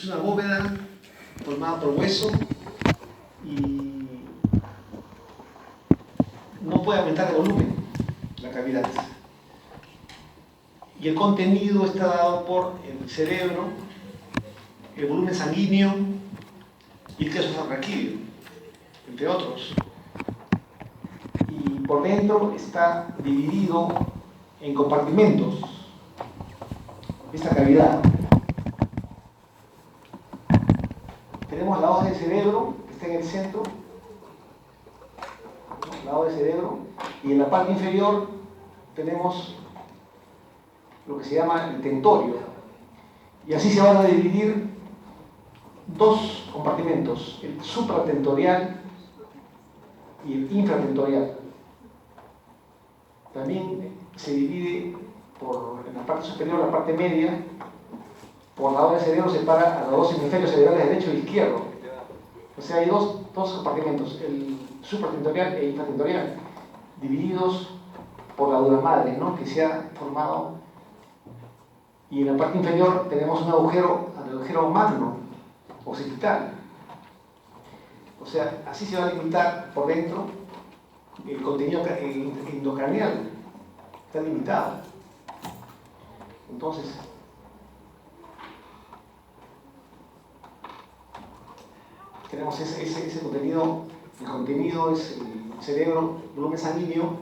una bóveda formada por hueso y no puede aumentar de volumen la cavidad. Y el contenido está dado por el cerebro, el volumen sanguíneo y el queso raquídeo, entre otros. Y por dentro está dividido en compartimentos esta cavidad. Tenemos la hoja del cerebro, que está en el centro, ¿no? La hoja del cerebro, y en la parte inferior tenemos lo que se llama el tentorio. Y así se van a dividir dos compartimentos, el supratentorial y el infratentorial. También se divide en la parte superior, la parte media, por la hoja del cerebro separa a los dos hemisferios cerebrales derecho e izquierdo. O sea, hay dos compartimentos, el supratentorial e infratentorial, divididos por la dura madre, ¿no?, que se ha formado. Y en la parte inferior tenemos un agujero, el agujero magno, occipital. O sea, así se va a limitar por dentro el contenido endocraneal. Está limitado. Entonces, tenemos ese contenido. El contenido es el cerebro, el volumen sanguíneo,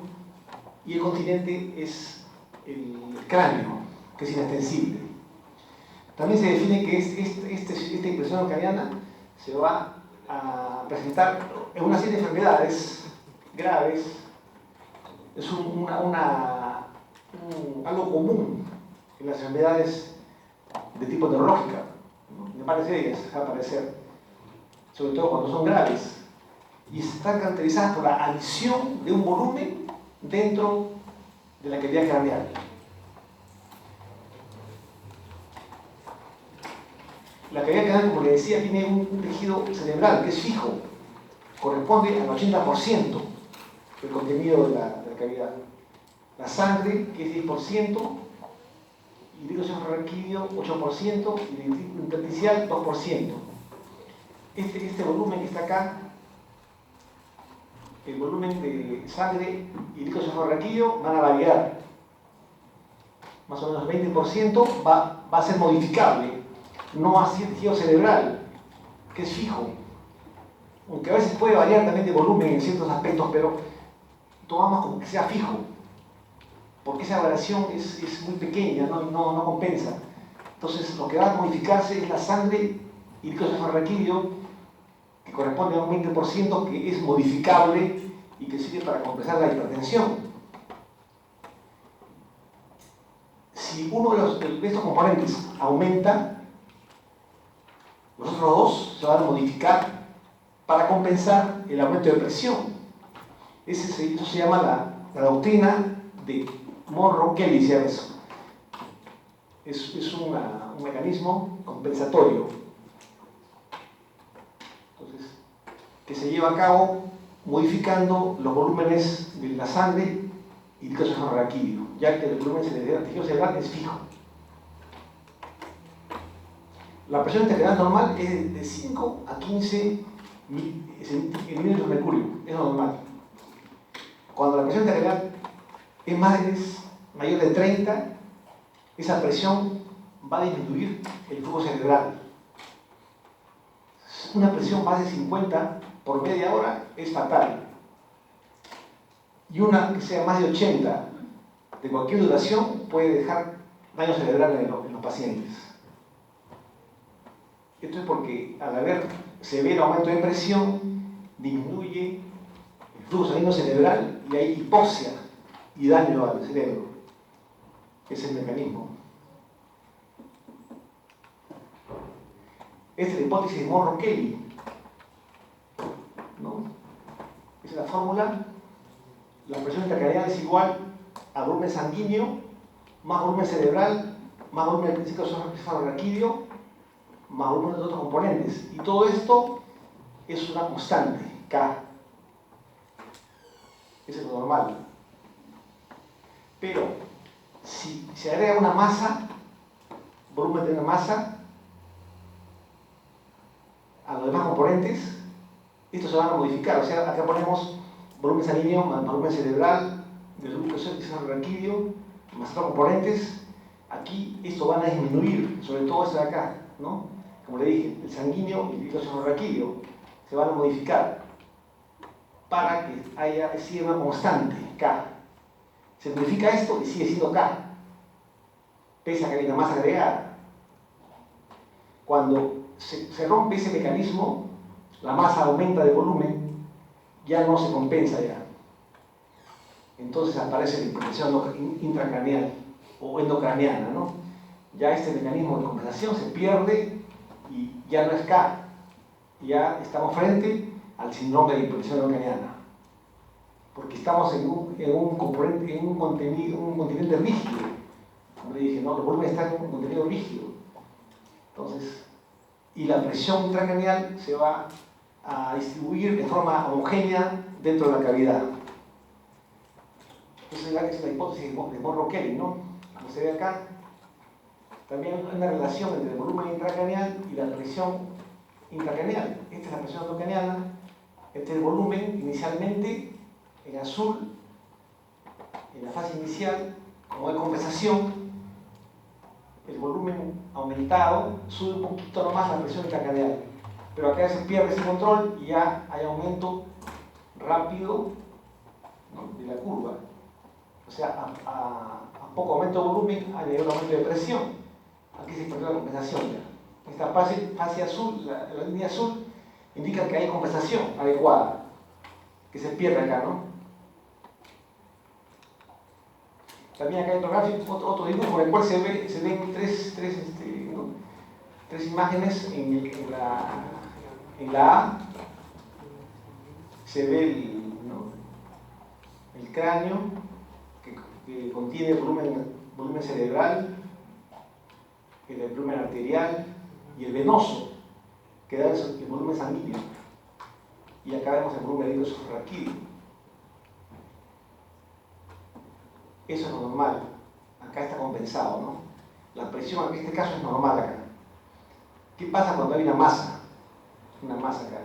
y el continente es el cráneo, que es inextensible. También se define que esta impresión craniana se va a presentar en una serie de enfermedades graves. Es algo común en las enfermedades de tipo neurológica, ¿no? En varias de ellas va a aparecer, sobre todo cuando son graves, y están caracterizadas por la adición de un volumen dentro de la cavidad craneal. La cavidad craneal, como le decía, tiene un tejido cerebral que es fijo, corresponde al 80% del contenido de la cavidad. La sangre, que es 10%, y el líquido raquídeo 8%, y el intersticial 2%. Este volumen que está acá, el volumen de sangre y el líquido raquídeo van a variar. Más o menos el 20% va a ser modificable, no así el tejido cerebral, que es fijo. Aunque a veces puede variar también de volumen en ciertos aspectos, pero tomamos como que sea fijo, porque esa variación es muy pequeña, no compensa. Entonces, lo que va a modificarse es la sangre y el líquido raquídeo, que corresponde a un 20%, que es modificable y que sirve para compensar la hipertensión. Si uno de estos componentes aumenta, los otros dos se van a modificar para compensar el aumento de presión. Eso se llama la doctrina de Monro-Kelly, se llama eso. Es un mecanismo compensatorio. Entonces, que se lleva a cabo modificando los volúmenes de la sangre y el líquido raquídeo, ya que el volumen del tejido cerebral es fijo. La presión intracraneal normal es de 5 a 15 milímetros de mercurio, es normal. Cuando la presión intracraneal es mayor de 30, esa presión va a disminuir el flujo cerebral. Una presión más de 50 por media hora es fatal. Y una que sea más de 80 de cualquier duración puede dejar daño cerebral en los pacientes. Esto es porque al haber severo aumento de presión disminuye el flujo sanguíneo cerebral y hay hipoxia y daño al cerebro. Ese es el mecanismo. Esta es la hipótesis de Monro-Kelly, ¿no? Esa es la fórmula. La presión intracraneal es igual a volumen sanguíneo, más volumen cerebral, más volumen del líquido raquídeo, más volumen de otros componentes. Y todo esto es una constante, K. Eso es lo normal. Pero, si se agrega una masa, volumen de una masa, a los demás componentes, estos se van a modificar. O sea, acá ponemos volumen sanguíneo más volumen cerebral del núcleo raquídeo más otros componentes. Aquí esto van a disminuir, sobre todo este de acá, ¿no? Como le dije, el sanguíneo y el glicosio raquídeo se van a modificar para que siga una constante, K. Se modifica esto y sigue siendo K, pese a que hay una masa agregada. Cuando se rompe ese mecanismo, la masa aumenta de volumen, ya no se compensa ya. Entonces aparece la hipertensión intracraneal o endocraneana, ¿no? Ya este mecanismo de compensación se pierde y ya no es K. Ya estamos frente al síndrome de hipertensión endocraneana. Porque estamos en un continente rígido. Como le dije, ¿no? El volumen está en un contenido rígido. Entonces, y la presión intracraneal se va a distribuir de forma homogénea dentro de la cavidad. Esa es la hipótesis de Monro-Kelly, ¿no? Como se ve acá, también hay una relación entre el volumen intracraneal y la presión intracraneal. Esta es la presión endocraneana, este es el volumen inicialmente en azul, en la fase inicial, como hay compensación, el volumen aumentado sube un poquito nomás la presión intracraneal, pero acá se pierde ese control y ya hay aumento rápido, ¿no?, de la curva. O sea, a poco aumento de volumen hay mayor aumento de presión. Aquí se perdió la compensación ya. Esta fase azul, la línea azul, indica que hay compensación adecuada, que se pierde acá, ¿no? También acá hay otro gráfico, otro dibujo en el cual se ven tres imágenes. En la A se ve el cráneo que contiene volumen cerebral, el volumen arterial y el venoso, que da el volumen sanguíneo. Y acá vemos el volumen de glicosio raquídeo. Eso es lo normal. Acá está compensado, ¿no? La presión en este caso es normal acá. ¿Qué pasa cuando hay una masa? Una masa acá.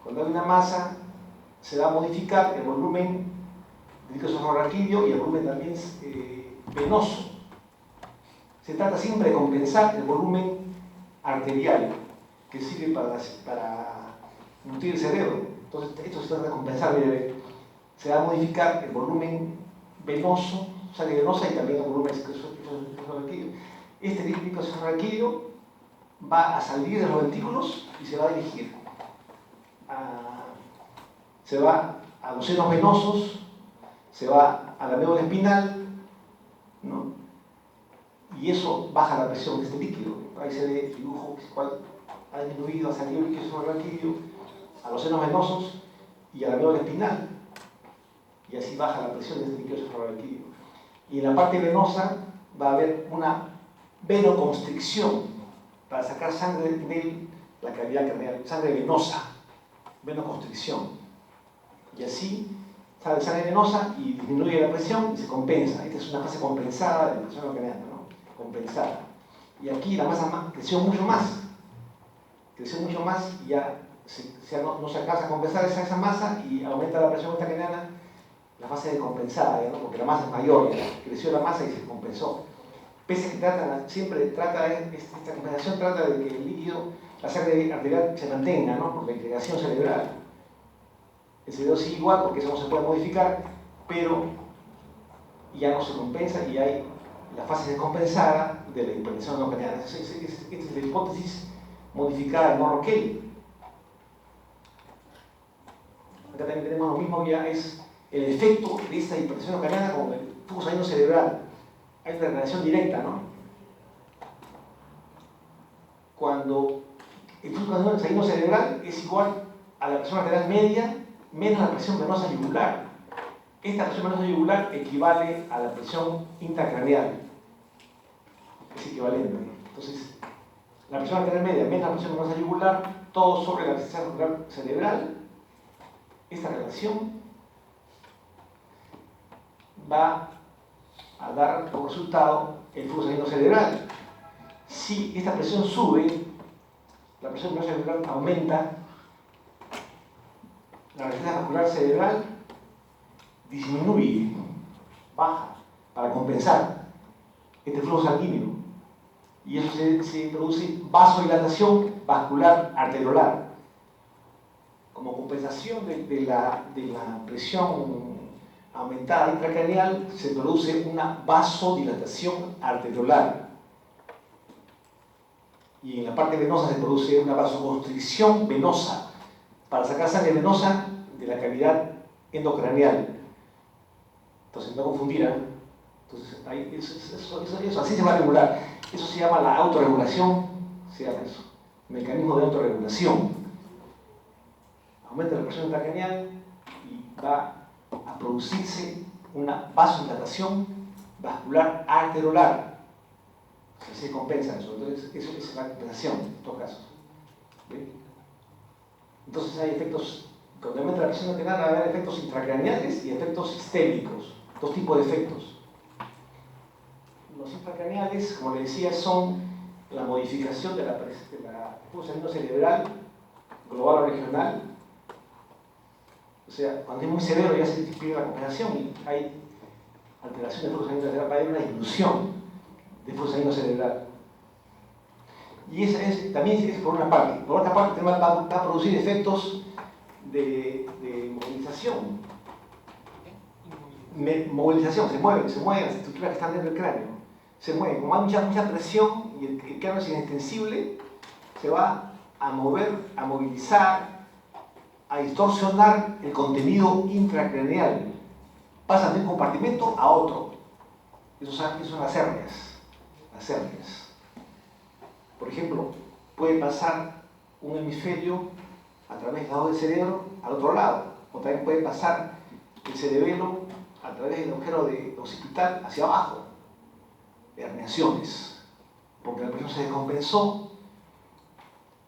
Cuando hay una masa, se va a modificar el volumen de glicosio raquídeo y el volumen también venoso. Se trata siempre de compensar el volumen arterial, que sirve para nutrir el cerebro. Entonces, esto se trata de compensar, mire, se va a modificar el volumen venoso, sangre venosa y también el volumen de glicosio raquídeo. Este glicosio raquídeo va a salir de los ventrículos y se va a dirigir se va a los senos venosos, se va a la médula espinal, ¿no? Y eso baja la presión de este líquido. Ahí se ve el dibujo, cual ha disminuido, ha salido el glicosio raquídeo a los senos venosos y a la médula espinal, y así baja la presión de este glicosio raquídeo. Y en la parte venosa va a haber una venoconstricción para sacar sangre de la cavidad craneal, sangre venosa, venoconstricción. Y así sale sangre venosa y disminuye la presión y se compensa. Esta es una fase compensada de la presión craneal, ¿no? Compensada. Y aquí la masa creció mucho más y ya no se alcanza a compensar esa masa y aumenta la presión intracraneana, la fase descompensada, ¿no? Porque la masa es mayor, ya creció la masa y se compensó. Pese a que esta compensación trata de que el líquido, la sangre arterial se mantenga, ¿no? Por la integración cerebral. El cerebro sigue igual porque eso no se puede modificar, pero ya no se compensa y hay la fase descompensada de la hipertensión endocraneana. Esta es la hipótesis modificada de Monro-Kelly. Acá también tenemos lo mismo, ya es el efecto de esta hipertensión endocraneana con el flujo sanguíneo cerebral. Hay una relación directa, ¿no? Cuando el flujo sanguíneo cerebral es igual a la presión arterial media menos la presión venosa yugular. Esta presión venosa yugular equivale a la presión intracraneal. Es equivalente. Entonces, la presión arterial media menos la presión venosa yugular, todo sobre la presión cerebral. Esta relación va a dar como resultado el flujo sanguíneo cerebral. Si esta presión sube, la presión venosa cerebral aumenta, la resistencia vascular cerebral disminuye, baja, para compensar este flujo sanguíneo. Y eso se produce vasodilatación vascular arteriolar. Como compensación de la presión aumentada intracraneal, se produce una vasodilatación arteriolar. Y en la parte venosa se produce una vasoconstricción venosa para sacar sangre venosa de la cavidad endocraneal. Entonces, no confundirán. Entonces, eso así se va a regular. Eso se llama la autorregulación, se llama eso, mecanismo de autorregulación. Aumenta la presión intracraneal y va a producirse una vasodilatación vascular arteriolar. O sea, se compensa eso. Entonces, eso es la compensación en estos casos. ¿Ve? Entonces, hay efectos, cuando aumenta la presión arterial, va a haber efectos intracraneales y efectos sistémicos. Dos tipos de efectos. Los intracraneales, como les decía, son la modificación de la flujo sanguíneo cerebral, global o regional. O sea, cuando es muy severo ya se pierde la compensación y hay alteración del flujo sanguíneo cerebral, va a haber una disminución del flujo sanguíneo cerebral. Y esa también es por una parte. Por otra parte, va a producir efectos de movilización. Movilización, se mueven las estructuras que están dentro del cráneo. Se mueven, como hay mucha presión y el cráneo es inextensible, se va a mover, a movilizar, a distorsionar el contenido intracraneal. Pasa de un compartimento a otro. Eso son las hernias. Las hernias. Por ejemplo, puede pasar un hemisferio a través del lado del cerebro al otro lado, o también puede pasar el cerebelo a través del agujero occipital hacia abajo. Herniaciones, porque la presión se descompensó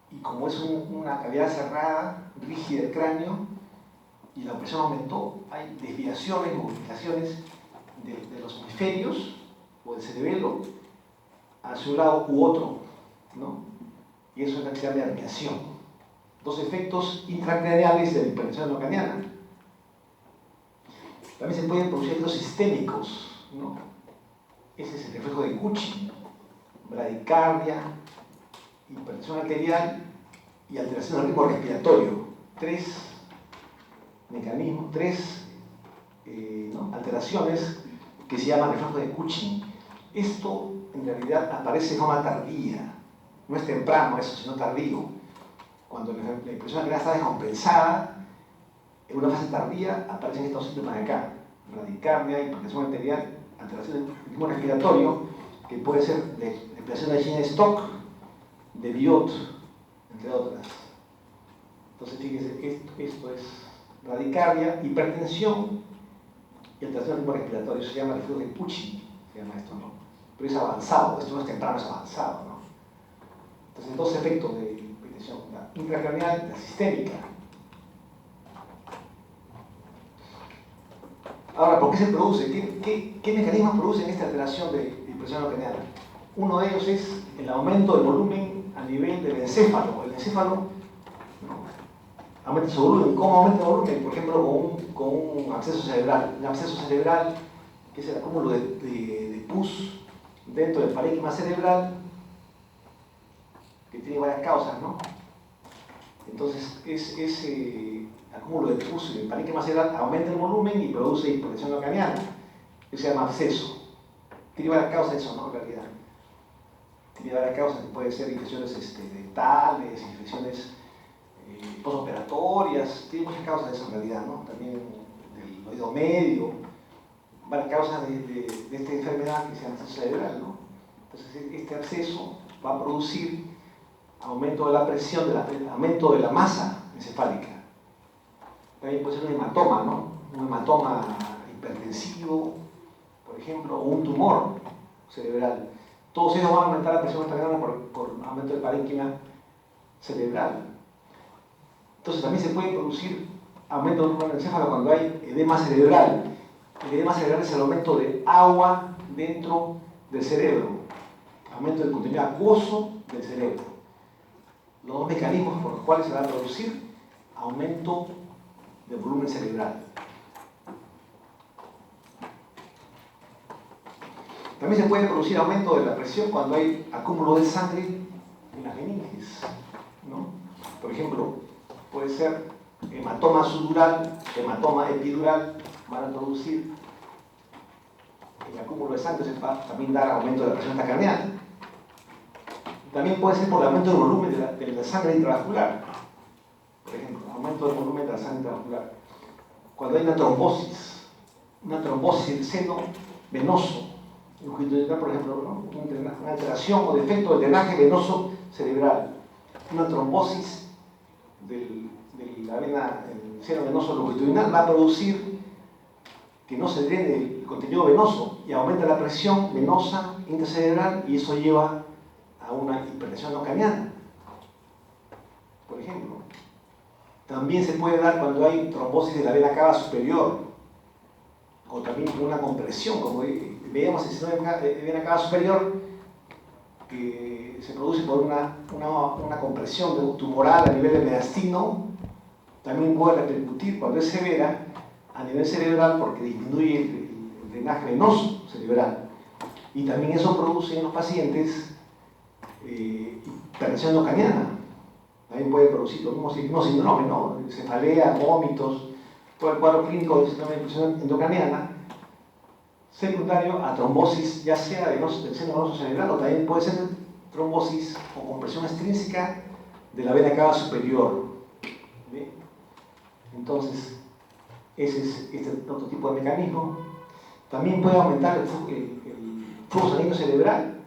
y como es una cavidad cerrada, rígida del cráneo y la presión aumentó, hay desviaciones, movilizaciones de los hemisferios o del cerebelo hacia un lado u otro, ¿no? Y eso es la que se llama herniación. Dos efectos intracraneales de la hipertensión endocraniana. También se pueden producir efectos sistémicos, ¿no? Ese es el reflejo de Cushing, bradicardia, hipertensión arterial y alteración del ritmo respiratorio. Tres mecanismos, alteraciones que se llaman reflejo de Cushing. Esto en realidad aparece de forma tardía, no es temprano eso, sino tardío. Cuando la hipertensión arterial está descompensada, en una fase tardía aparecen estos síntomas de acá: bradicardia, hipertensión arterial, alteración del ritmo respiratorio, que puede ser de alteración de Gene-Stock, de Biot, entre otras. Entonces, fíjense, esto es bradicardia, hipertensión y alteración del ritmo respiratorio. Eso se llama reflejo de Cushing, se llama esto, ¿no? Pero es avanzado, esto no es temprano, es avanzado, ¿no? Entonces, dos efectos de hipertensión, la intracraneal y la sistémica. Ahora, ¿por qué se produce? ¿Qué mecanismos producen esta alteración de hipertensión endocraniana? Uno de ellos es el aumento del volumen a nivel del encéfalo. El encéfalo, ¿no?, aumenta su volumen. ¿Cómo aumenta el volumen? Por ejemplo, con un absceso cerebral. Un absceso cerebral, que es el acúmulo de pus dentro del parénquima cerebral, que tiene varias causas, ¿no? Entonces, ese acúmulo de pus en el parénquima cerebral aumenta el volumen y produce hipertensión endocraniana. Eso se llama absceso. Tiene varias causas eso, ¿no? En realidad. Tiene varias causas, que pueden ser infecciones dentales, infecciones postoperatorias, tiene muchas causas de eso en realidad, ¿no? También del oído medio, varias causas de esta enfermedad que se llama absceso cerebral, ¿no? Entonces, este absceso va a producir aumento de la presión, aumento de la masa encefálica. También puede ser un hematoma, ¿no? Un hematoma hipertensivo, por ejemplo, o un tumor cerebral. Todos ellos van a aumentar la presión arterial por aumento del parénquima cerebral. Entonces también se puede producir aumento del encéfalo cuando hay edema cerebral. El edema cerebral es el aumento de agua dentro del cerebro, aumento del contenido acuoso del cerebro. Los dos mecanismos por los cuales se va a producir aumento del volumen cerebral. También se puede producir aumento de la presión cuando hay acúmulo de sangre en las meninges, ¿no? Por ejemplo, puede ser hematoma subdural, hematoma epidural, van a producir el acúmulo de sangre, se va a también dar aumento de la presión intracraneal. También puede ser por el aumento del volumen de la sangre intravascular. Por ejemplo, aumento del volumen de la sangre intravascular. Cuando hay una trombosis del seno venoso, longitudinal, por ejemplo, ¿no? Una alteración o defecto del drenaje venoso cerebral, una trombosis de la vena, el seno venoso longitudinal, va a producir que no se drene el contenido venoso y aumenta la presión venosa intracerebral y eso lleva a una hipertensión no craneana, por ejemplo. También se puede dar cuando hay trombosis de la vena cava superior o también una compresión, como veíamos el síndrome de vena cava superior, que se produce por una compresión tumoral a nivel del mediastino. También puede repercutir cuando es severa a nivel cerebral porque disminuye el drenaje venoso cerebral. Y también eso produce en los pacientes hipertensión endocraniana. También puede producir los mismos síndromes, ¿no? Cefalea, vómitos, todo el cuadro clínico del síndrome de hipertensión endocraniana, secundario a trombosis, ya sea del seno venoso cerebral o también puede ser trombosis o compresión extrínseca de la vena cava superior. ¿Bien? Entonces, ese es otro tipo de mecanismo. También puede aumentar el flujo sanguíneo cerebral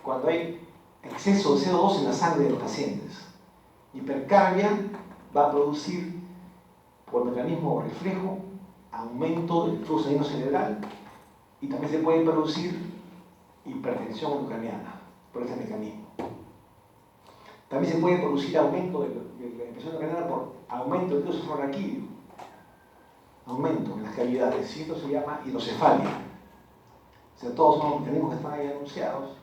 cuando hay exceso de CO2 en la sangre de los pacientes. Hipercarbia va a producir, por mecanismo reflejo, aumento del flujo sanguíneo cerebral y también se puede producir hipertensión endocraniana por este mecanismo. También se puede producir aumento de la presión endocraniana por aumento del dióxido de raquídeo, aumento en las cavidades, y esto se llama hidrocefalia. O sea, todos son los mecanismos que están ahí anunciados.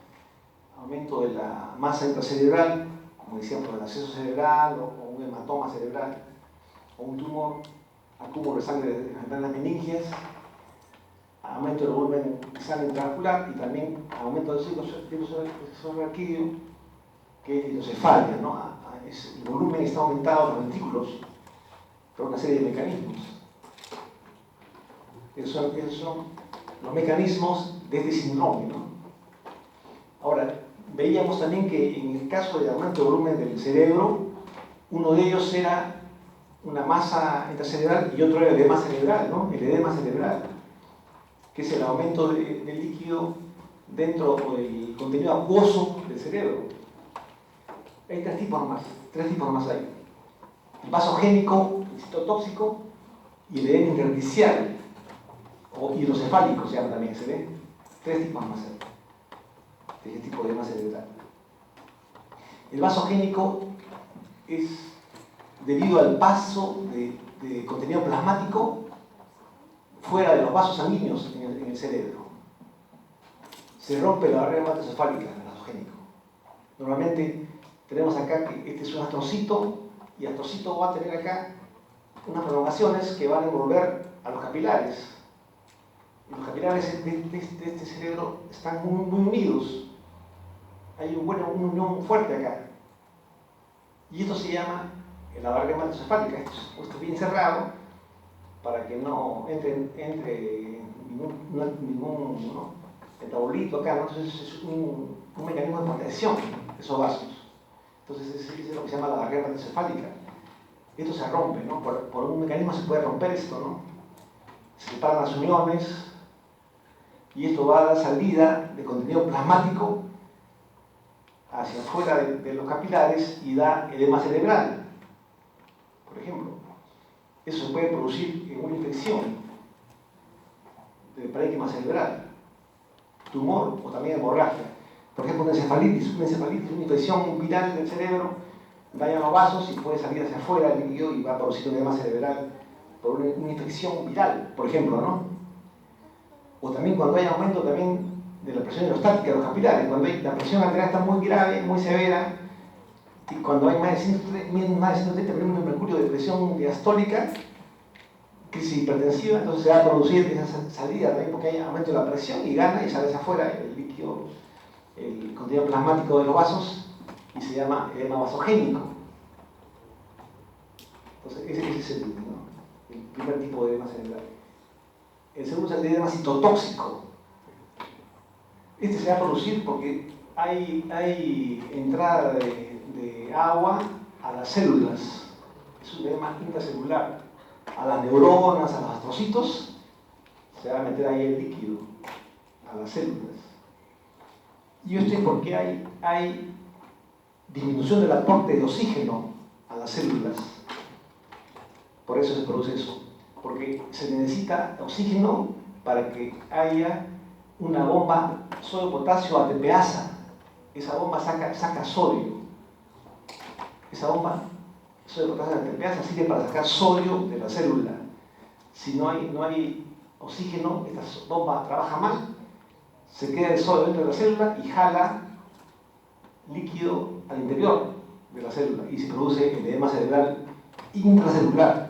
Aumento de la masa intracerebral, como decíamos, el acceso cerebral o un hematoma cerebral o un tumor, acúmulo de sangre en las meningias, aumento del volumen de sangre intravascular y también aumento del dióxido de raquídeo, que es hidrocefalia, ¿no? El volumen está aumentado en los ventrículos por una serie de mecanismos. Esos son los mecanismos de este síndrome, ¿no? Ahora, veíamos también que en el caso del aumento del volumen del cerebro, uno de ellos era una masa intracerebral y otro era el edema cerebral, ¿no? El edema cerebral, que es el aumento del líquido dentro del contenido acuoso del cerebro. Hay tres tipos más hay. El vasogénico, el citotóxico y el edema intersticial, o hidrocefálico se llama también, ¿se ve? Tres tipos más hay de este tipo de edema cerebral. El vasogénico es debido al paso de contenido plasmático fuera de los vasos sanguíneos en el cerebro. Se rompe la barrera hematocefálica en el vasogénico. Normalmente tenemos acá que este es un astrocito y el astrocito va a tener acá unas prolongaciones que van a envolver a los capilares. Y los capilares de este cerebro están muy unidos. Hay una unión fuerte acá. Y esto se llama la barrera hematocefálica. Esto es bien cerrado para que no entre ningún ¿no? metabolito acá, ¿no? Entonces es un mecanismo de protección de esos vasos. Entonces es lo que se llama la barrera hematocefálica. Esto se rompe, ¿no? Por un mecanismo se puede romper esto, ¿no? Se separan las uniones y esto va a dar salida de contenido plasmático hacia afuera de los capilares y da edema cerebral, por ejemplo. Eso se puede producir en una infección de parénquima cerebral, tumor o también hemorragia. Por ejemplo, una encefalitis, una infección viral del cerebro, daña los vasos y puede salir hacia afuera el líquido y va a producir un edema cerebral por una infección viral, por ejemplo, ¿no? O también cuando hay aumento también de la presión hidrostática de los capilares, cuando la presión arterial está muy grave, muy severa, Y cuando hay más de 130 miligramos de mercurio de presión diastólica, crisis hipertensiva, entonces se va a producir esa salida también porque hay aumento de la presión y gana y sale hacia afuera el líquido, el contenido plasmático de los vasos y se llama edema vasogénico. Entonces ese es el primer tipo de edema cerebral. El segundo es el edema citotóxico. Este se va a producir porque hay entrada de agua a las células. Es un edema intracelular. A las neuronas, a los astrocitos, se va a meter ahí el líquido, a las células. Y esto es porque hay disminución del aporte de oxígeno a las células. Por eso se produce eso. Porque se necesita oxígeno para que haya una bomba sodio-potasio ATPasa. Esa bomba saca sodio. Esa bomba sodio-potasio ATPasa sirve para sacar sodio de la célula. Si no hay oxígeno, esta bomba trabaja mal, se queda el sodio dentro de la célula y jala líquido al interior de la célula y se produce el edema cerebral intracelular.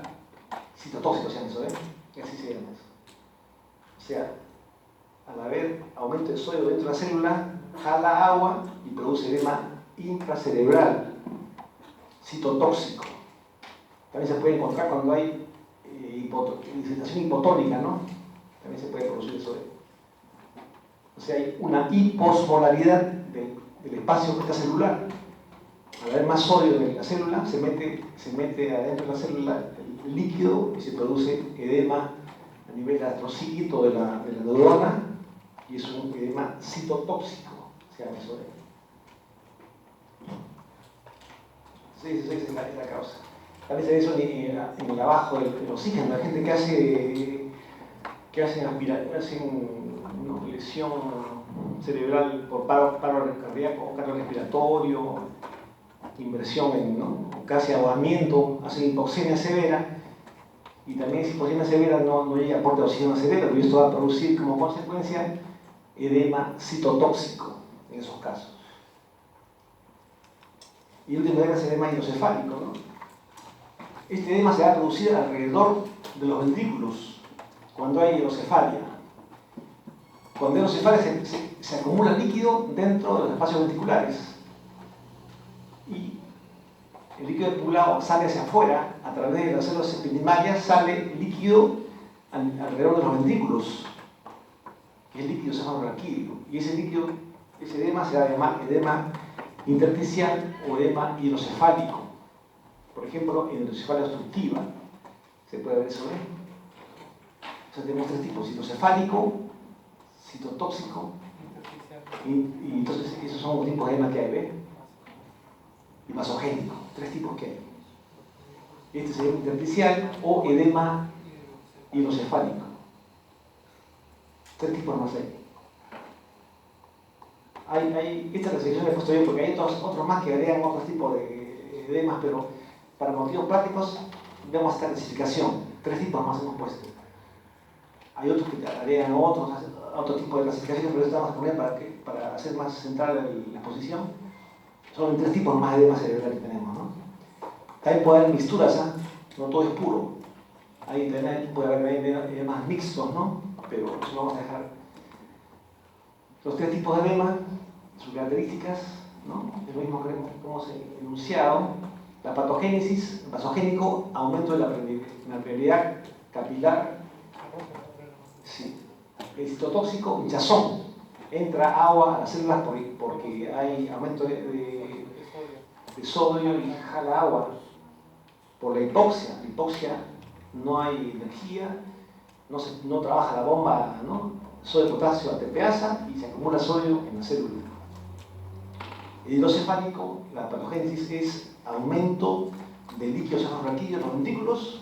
Citotóxico se llama eso, y así se llama eso. O sea, al haber aumento de sodio dentro de la célula, jala agua y produce edema intracerebral, citotóxico. También se puede encontrar cuando hay hidratación hipotónica, ¿no? También se puede producir eso. O sea, hay una hiposmolaridad del espacio extracelular. Al haber más sodio en la célula, se mete adentro de la célula el líquido y se produce edema a nivel astrocíclito de la neurona y es un edema citotóxico, se llama eso. Sí, esa es la causa. También se ve eso en el abajo del oxígeno, la gente que hacen una lesión cerebral por paro cardíaco, cardiorrespiratorio, inversión casi ahogamiento, hacen hipoxemia severa, y también si hipoxemia severa no llega aporte de oxígeno severo, y esto va a producir como consecuencia edema citotóxico en esos casos. Y el último edema es el edema hidrocefálico, ¿no? Este edema se va a producir alrededor de los ventrículos cuando hay hidrocefalia. Cuando hay hidrocefalia se acumula líquido dentro de los espacios ventriculares y el líquido acumulado sale hacia afuera a través de las células epidimalias, sale líquido alrededor de los ventrículos, que es líquido cefalorraquídeo, y ese líquido, ese edema se va a llamar edema intersticial o edema hidrocefálico. Por ejemplo, en hidrocefalia obstructiva se puede ver eso, O sea, tenemos tres tipos: hidrocefálico, citotóxico y entonces esos son los tipos de edema que hay, y vasogénico, tres tipos que hay. Este es el edema intersticial o edema hidrocefálico. Tres tipos más hay. Esta es la selección que he puesto yo porque hay otros más que agregan otros tipos de edemas, pero para motivos prácticos vemos esta clasificación. Tres tipos más hemos puesto. Hay otros que agregan otro tipo de clasificaciones, pero esto vamos a poner para hacer más central la exposición. Son tres tipos más de edema cerebral que tenemos, ¿no? También puede haber mixturas, no todo es puro. Ahí también puede haber edemas mixtos, ¿no? Pero eso lo vamos a dejar. Los tres tipos de edema, sus características, ¿no? Es lo mismo que hemos enunciado. La patogénesis, el vasogénico, aumento de la permeabilidad capilar. Sí. El citotóxico, hinchazón. Entra agua a las células porque hay aumento de sodio y jala agua. Por la hipoxia. La hipoxia, no hay energía, no trabaja la bomba, ¿no? Sodio, potasio, ATPasa y se acumula sodio en la célula. El hidrocefálico, la patogénesis es aumento del líquido cefalorraquídeo en los ventrículos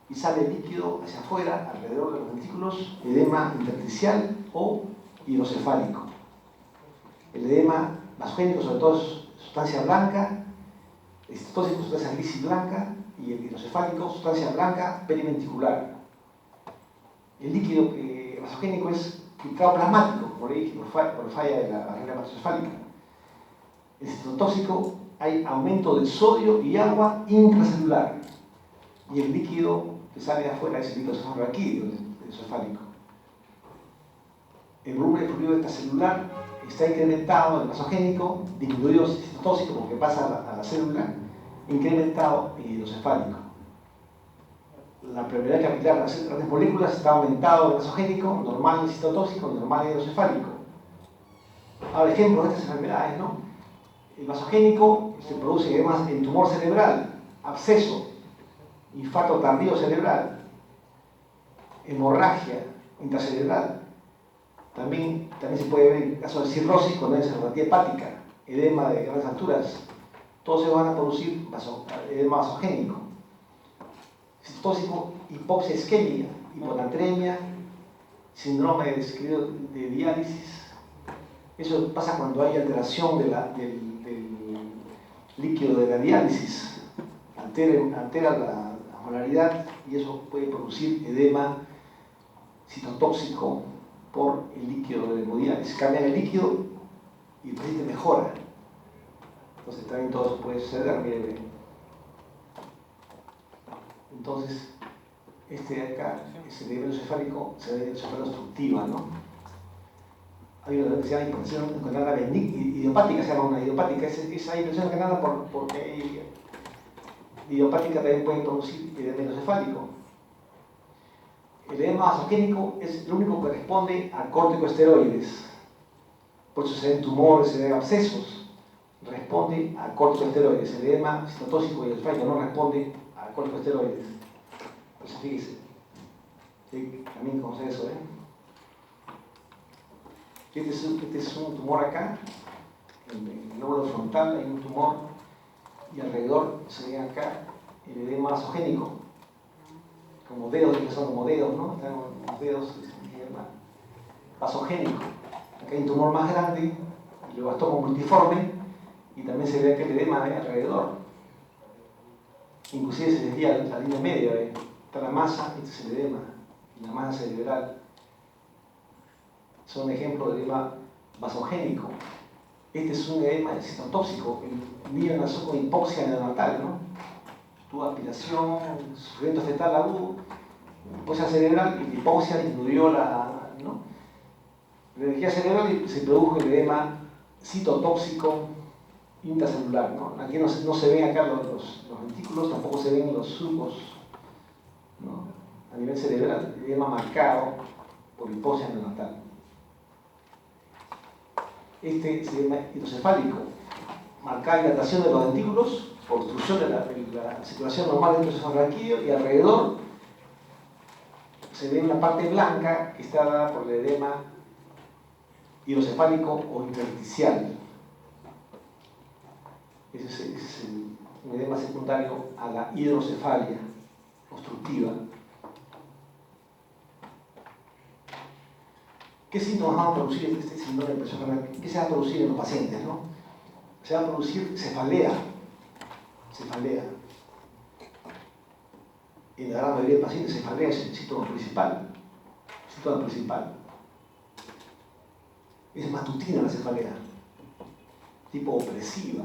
y sale líquido hacia afuera, alrededor de los ventrículos, edema intersticial o hidrocefálico. El edema vasogénico, sobre todo, es sustancia blanca, el citotóxico, sustancia gris y blanca, y el hidrocefálico, sustancia blanca periventricular. El líquido vasogénico es filtrado plasmático, por falla de la barrera hematoencefálica. El citotóxico hay aumento de sodio y agua intracelular. Y el líquido que sale de afuera es el líquido cefalorraquídeo, el cefálico. El volumen de fluido extracelular está incrementado, el vasogénico, disminuido el citotóxico porque pasa a la célula, incrementado el hidrocefálico. La permeabilidad capilar de las grandes moléculas está aumentado el vasogénico, normal el citotóxico, normal el hidrocefálico. Ahora, ejemplos de estas enfermedades, ¿no? El vasogénico se produce además en tumor cerebral, absceso, infarto tardío cerebral, hemorragia intracerebral. También se puede ver en caso de cirrosis con encefalopatía hepática, edema de grandes alturas. Todos se van a producir edema vasogénico. Citotóxico, hipoxia isquémica, hiponatremia, síndrome de diálisis. Eso pasa cuando hay alteración del líquido de la diálisis, altera la molaridad y eso puede producir edema citotóxico por el líquido de la hemodiálisis. Cambian el líquido y el paciente mejora. Entonces también todo eso puede suceder. Mire. Entonces, este de acá es el edema cefálico, se ve en su forma obstructiva, ¿no? Hay una que se llama hipertensión coronaria idiopática, se llama una idiopática. Esa hipertensión coronaria porque idiopática también puede producir edema cefálico. El edema vasogénico es lo único que responde a corticosteroides. Por eso se ven tumores, se ven abscesos. Responde a corticosteroides. El edema citotóxico y el fallo no responde a corticosteroides. Entonces fíjese. Sí, también conoce eso, ¿eh? Este es un tumor acá, en el lóbulo frontal hay un tumor y alrededor se ve acá el edema vasogénico, como dedos, que son como dedos, ¿no? Están los dedos, vasogénico. Acá hay un tumor más grande, el glioblastoma multiforme, y también se ve acá el edema alrededor. Inclusive se desvía la línea media, ¿eh? Está la masa, este es el edema, y la masa cerebral. Son ejemplos de edema vasogénico. Este es un edema citotóxico. El niño nació con hipoxia neonatal, ¿no? Tuvo aspiración, sufrimiento fetal agudo, hipoxia cerebral y la hipoxia disminuyó la energía cerebral y se produjo el edema citotóxico intracelular, ¿no? Aquí no se ven acá los ventículos, tampoco se ven los surcos, ¿no? A nivel cerebral, el edema marcado por hipoxia neonatal. Este se llama hidrocefálico, marcada dilatación de los dentículos por obstrucción de la circulación normal dentro del cefalorraquídeo y alrededor se ve una parte blanca que está dada por el edema hidrocefálico o intersticial. Ese es un edema secundario a la hidrocefalia obstructiva. ¿Qué síntomas van a producir este síndrome de presión renal? ¿Qué se va a producir en los pacientes, no? Se va a producir cefalea. En la gran mayoría de pacientes, cefalea es el síntoma principal. Es matutina la cefalea, tipo opresiva.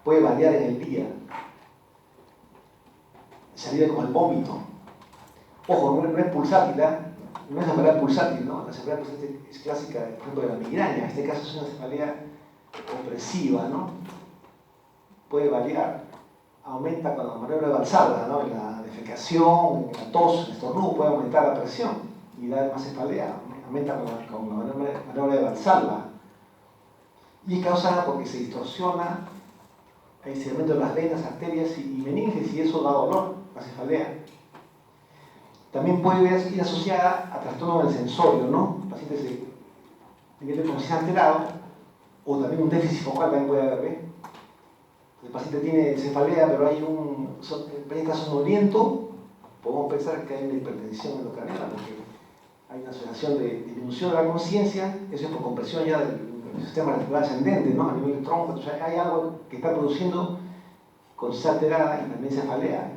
Puede variar en el día. Salir como el vómito. Ojo, no es pulsátil, no es la cefalea pulsátil, ¿no? La cefalea pulsátil es clásica, por ejemplo, de la migraña. En este caso es una cefalea opresiva, ¿no? Puede variar. Aumenta con la maniobra de Valsalva, ¿no? En la defecación, en la tos, en el estornudo puede aumentar la presión y dar más cefalea. Aumenta con la maniobra de Valsalva. Y es causada porque se distorsiona el sedimento de las venas, arterias y meninges y eso da dolor, la cefalea. También puede ir asociada a trastorno del sensorio, ¿no? El paciente se nivel de conciencia alterado o también un déficit focal también puede haber, ¿eh? El paciente tiene cefalea, pero el paciente está somnoliento, podemos pensar que hay una hipertensión endocraneal, porque hay una asociación de disminución de la conciencia, eso es por compresión ya del sistema reticular ascendente, ¿no? A nivel del tronco, entonces hay algo que está produciendo conciencia alterada y también cefalea.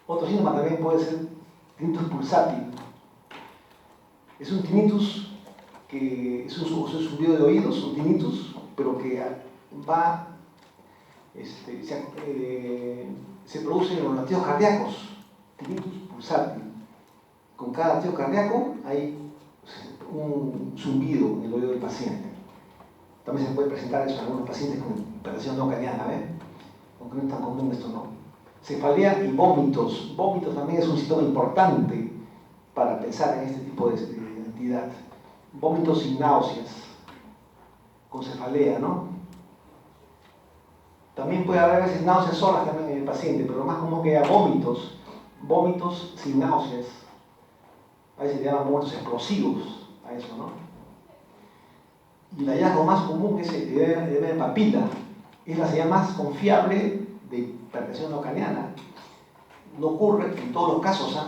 Otro síntoma también puede ser tinnitus pulsátil. Es un tinnitus que es un zumbido de oídos, un tinnitus, pero que va, se producen los latidos cardíacos, tinnitus pulsátil. Con cada latido cardíaco hay un zumbido en el oído del paciente. También se puede presentar eso en algunos pacientes con hipertensión no craniana, aunque no es tan común esto, ¿no? Cefalea y vómitos. Vómitos también es un síntoma importante para pensar en este tipo de entidad. Vómitos y náuseas, con cefalea, ¿no? También puede haber a veces náuseas solas también en el paciente, pero lo más común que haya vómitos sin náuseas. A veces se llaman vómitos explosivos a eso, ¿no? Y el hallazgo más común es el edema de papila. Es la señal más confiable de hipertensión no craniana. No ocurre en todos los casos,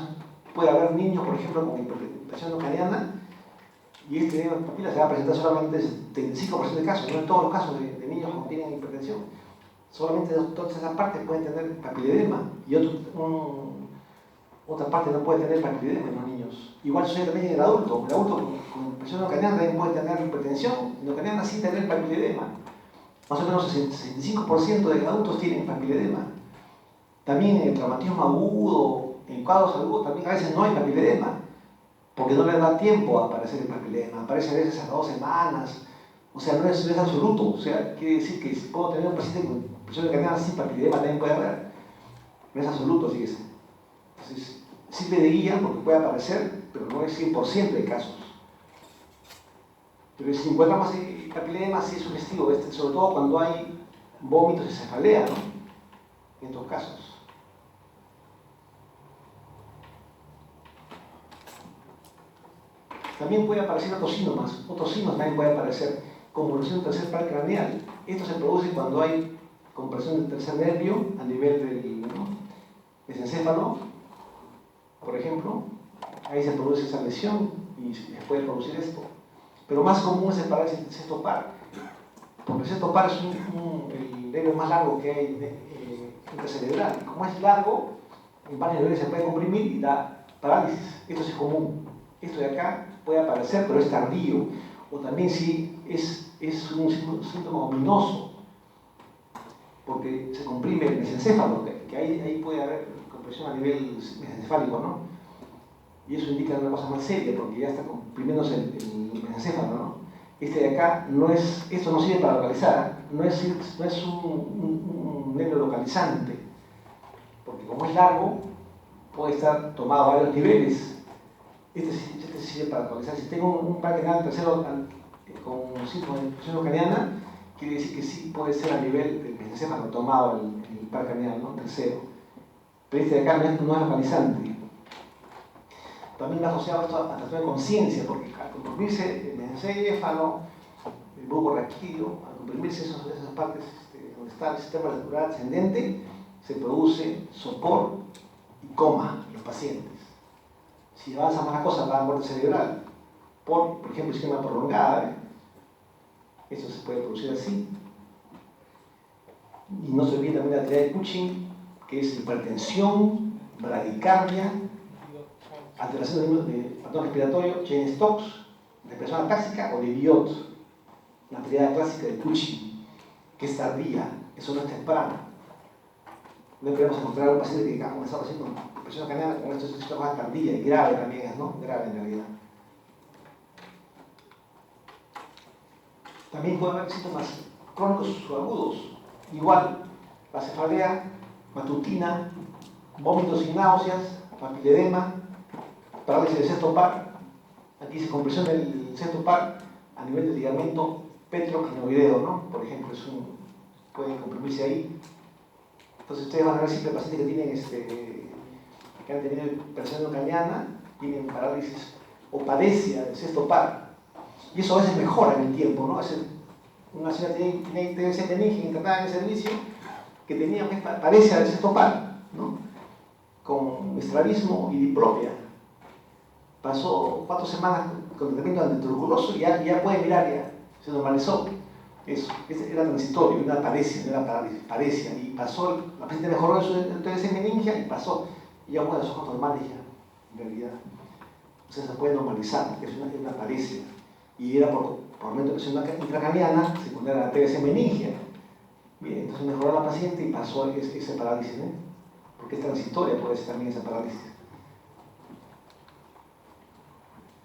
Puede haber niños, por ejemplo, con hipertensión no craniana y este edema de papila se va a presentar solamente en 75% de casos, no en todos los casos de niños que tienen hipertensión. Solamente todas esas partes pueden tener papiledema y otra parte no puede tener papiledema en los niños. Igual sucede también en el adulto. El adulto con hipertensión no craniana también puede tener hipertensión no craniana sin tener papiledema. Más o menos el 65% de adultos tienen papiledema. También en el traumatismo agudo, en cuadros agudos, también a veces no hay papiledema, porque no le da tiempo a aparecer el papilema. Aparece a veces a las 2 semanas. O sea, no es absoluto. O sea, quiere decir que si puedo tener un paciente con hipertensión craniana sin papilema también puede haber. No es absoluto, fíjese. Entonces, sirve de guía porque puede aparecer, pero no es 100% de casos. Pero si encontramos papilema, sí es sugestivo, sobre todo cuando hay vómitos y cefalea, ¿no? En estos casos. También puede aparecer otros síntomas también puede aparecer, como lesión del tercer par craneal. Esto se produce cuando hay compresión del tercer nervio a nivel del mesencéfalo, por ejemplo. Ahí se produce esa lesión y se puede producir esto. Pero más común es el parálisis del sexto par, porque el sexto par es el nervio más largo que hay intracerebral. Y como es largo, en varios niveles se puede comprimir y da parálisis. Esto sí es común. Esto de acá puede aparecer, pero es tardío. O también si es un síntoma ominoso, porque se comprime el mesencéfalo, que ahí puede haber compresión a nivel mesencefálico, ¿no? Y eso indica una cosa más seria, porque ya está comprimiéndose el mesencéfalo, ¿no? Este de acá, esto no sirve para localizar, no es un nervio localizante, porque como es largo, puede estar tomado a varios niveles. Este sirve para localizar. Si tengo un par craneal tercero con síntomas de hipertensión craniana, quiere decir que sí puede ser a nivel del mesencéfalo tomado el par craneal, ¿no? Tercero. Pero este de acá no es localizante. También va asociado esto a trastorno de conciencia, porque al comprimirse el mesencéfalo, el bulbo raquídeo, al comprimirse esas partes donde está el sistema reticular ascendente, se produce sopor y coma en los pacientes. Si avanza más la cosa, va a muerte cerebral. Por ejemplo, isquemia prolongada. Eso se puede producir así. Y no se olvide también la teoría de Cushing, que es hipertensión, bradicardia, alteración del patrón respiratorio, Cheyne-Stokes, respiración atáxica o de Biot, la teoría clásica de Cushing, que es tardía, eso no es temprano. No queremos encontrar a un paciente que ha comenzado así con presión craneal, con esto es una cosa tardía y grave también es, ¿no? Grave en realidad. También puede haber síntomas crónicos o agudos. Igual, la cefalea matutina, vómitos y náuseas, papiledema, parálisis del sexto par. Aquí dice compresión del sexto par a nivel del ligamento petroclinoideo, ¿no? Por ejemplo, puede comprimirse ahí. Entonces ustedes van a ver siempre pacientes que tienen que han tenido hipertensión craniana, tienen parálisis o padecia del sexto par. Y eso a veces mejora en el tiempo, ¿no? Una señora tiene TBC meningia internada en el servicio que tenía padecia del sexto par, ¿no? Con estrabismo y diplopia. Pasó 4 semanas con tratamiento antituberculoso y ya puede mirar, ya se normalizó. Eso, era transitorio, una padecia, no era parálisis, padecia. Y pasó, la paciente mejoró de su TBC meningia y pasó. Y ya puede los ojos normales ya, en realidad. O sea, se puede normalizar, porque es una padecia. Y era por aumento de presión intracraniana secundaria a la TBC meningia. Bien, entonces mejoró la paciente y pasó ese parálisis, ¿no? Porque es transitoria, puede ser también esa parálisis.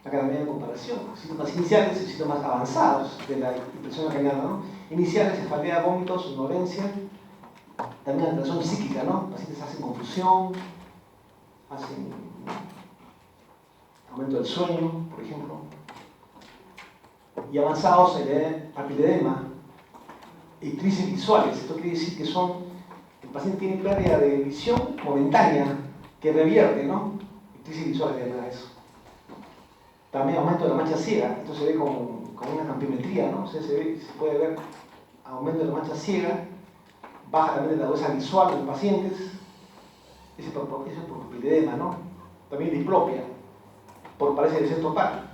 Acá también hay comparación, síntomas iniciales y síntomas avanzados de la hipertensión craneana, ¿no? Iniciales, cefalea, vómitos, somnolencia, también alteración psíquica, ¿no? Pacientes hacen confusión, hacen aumento del sueño, por ejemplo. Y avanzados, papiledema, ictrices visuales. Esto quiere decir que el paciente tiene pérdida de visión momentánea que revierte, ¿no? Ictrices visuales de verdad eso. También aumento de la mancha ciega, esto se ve con una campimetría, ¿no? O sea, se puede ver aumento de la mancha ciega, baja también de la agudeza visual de los pacientes, ese por papiledema, ¿no? También diplopia, por parecer de cierto par.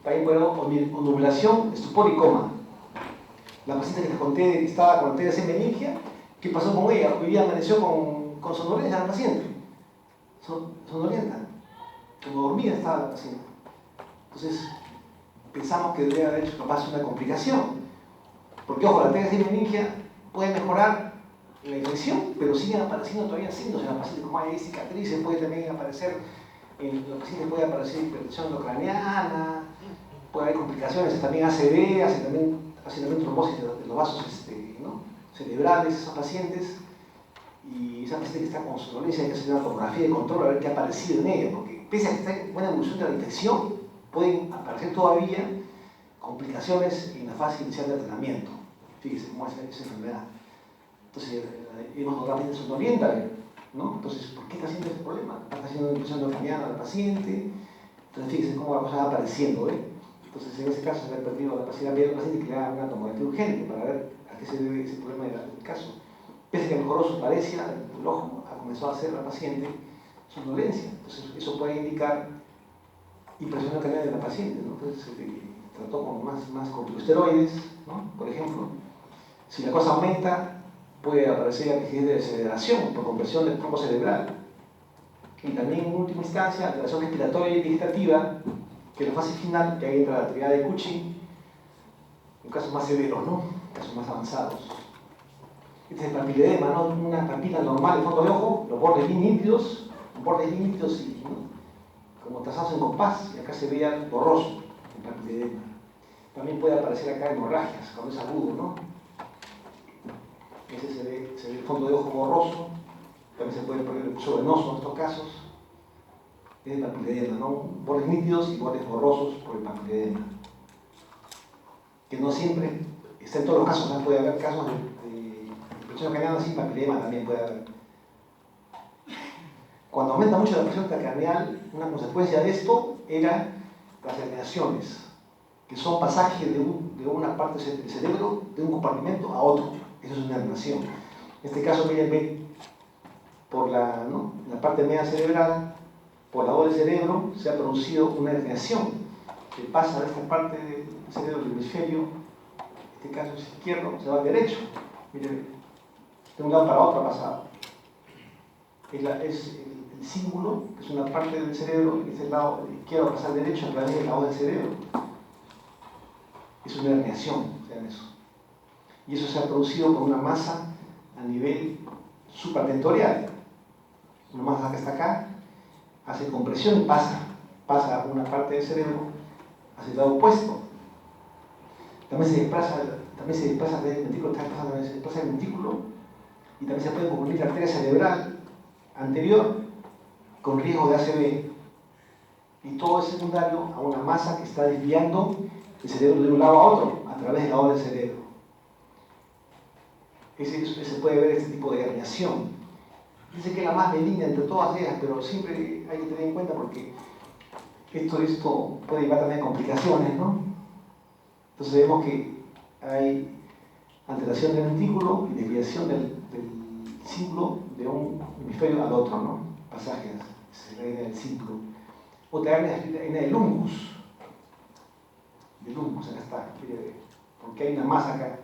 También puede haber ondulación, estupor y coma. La paciente que les conté que estaba con arteria semimeningia, ¿qué pasó con ella? Hoy día amaneció con somnolencia la paciente. Sonolienta. Como dormida estaba la paciente. Entonces, pensamos que debería haber hecho capaz una complicación. Porque, ojo, la arteria semimeningia puede mejorar la infección, pero siguen apareciendo todavía signos en la paciente, como hay cicatrices, puede también aparecer, en los pacientes puede aparecer hipertensión endocraniana, puede haber complicaciones, también ACV, hace también trombosis de los vasos ¿no? cerebrales, esos pacientes, y esa paciente que está con somnolencia hay que hacer una tomografía de control a ver qué ha aparecido en ella, porque pese a que está en buena evolución de la infección, pueden aparecer todavía complicaciones en la fase inicial del tratamiento. Fíjense cómo es esa enfermedad. Entonces, hemos notado que es orienta, ¿no? Entonces, ¿por qué está haciendo ese problema? Está haciendo una infección endocraniana al paciente. Entonces, fíjense cómo la cosa va apareciendo, ¿eh? Entonces, en ese caso, se le ha perdido a la paciente que le haga una tomografía urgente para ver a qué se debe ese problema del caso. Pese a que mejoró su paresia, el ojo ha comenzado a hacer la paciente somnolencia. Entonces, eso puede indicar hipertensión endocraniana de la paciente, ¿no? Entonces, se trató con más corticosteroides, ¿no? Por ejemplo. Si la cosa aumenta, puede aparecer accidente de deceleración por compresión del tronco cerebral. Y también, en última instancia, alteración respiratoria y vegetativa, que en la fase final, que ahí entra la triada de Cushing, en casos más severos, ¿no? En casos más avanzados. Este es el papiledema, ¿no? Una papila normal de fondo de ojo, los bordes bien nítidos, y, ¿no? como trazados en compás, y acá se veía borroso el papiledema. También puede aparecer acá hemorragias, cuando es agudo, ¿no? Ese se ve el fondo de ojo borroso, también se puede poner sobrenoso en estos casos. Es el papiledema, ¿no? Bordes nítidos y bordes borrosos por el papiledema. Que no siempre está en todos los casos, ¿no? Puede haber casos de presión craneal sin papilema, también puede haber. Cuando aumenta mucho la presión craneal, una consecuencia de esto era las herniaciones, que son pasajes de una parte del cerebro de un compartimento a otro. Eso es una herniación. En este caso, miren, ven, por la parte media cerebral, por la del cerebro, se ha producido una herniación que pasa de esta parte del cerebro del hemisferio, en este caso es izquierdo, se va al derecho. Miren, de un lado para otro ha pasado. Es el cíngulo, que es una parte del cerebro, y es el lado izquierdo pasa al derecho a través del lado del cerebro. Es una herniación, vean eso. Y eso se ha producido por una masa a nivel supratentorial. Una masa que está acá, hace compresión y pasa una parte del cerebro hacia el lado opuesto. También se desplaza el ventrículo, se desplaza el ventrículo y también se puede comprimir la arteria cerebral anterior con riesgo de ACV. Y todo es secundario a una masa que está desviando el cerebro de un lado a otro, a través del lado del cerebro. Se puede ver este tipo de herniación. Dice que es la más benigna entre todas ellas, pero siempre hay que tener en cuenta porque esto puede llevar también a complicaciones, ¿no? Entonces vemos que hay alteración del ventrículo y desviación del círculo de un hemisferio al otro, ¿no? Pasajes, se ve en el círculo. Otra hernia es la hernia del humus. Del humus, acá está, porque hay una masa acá.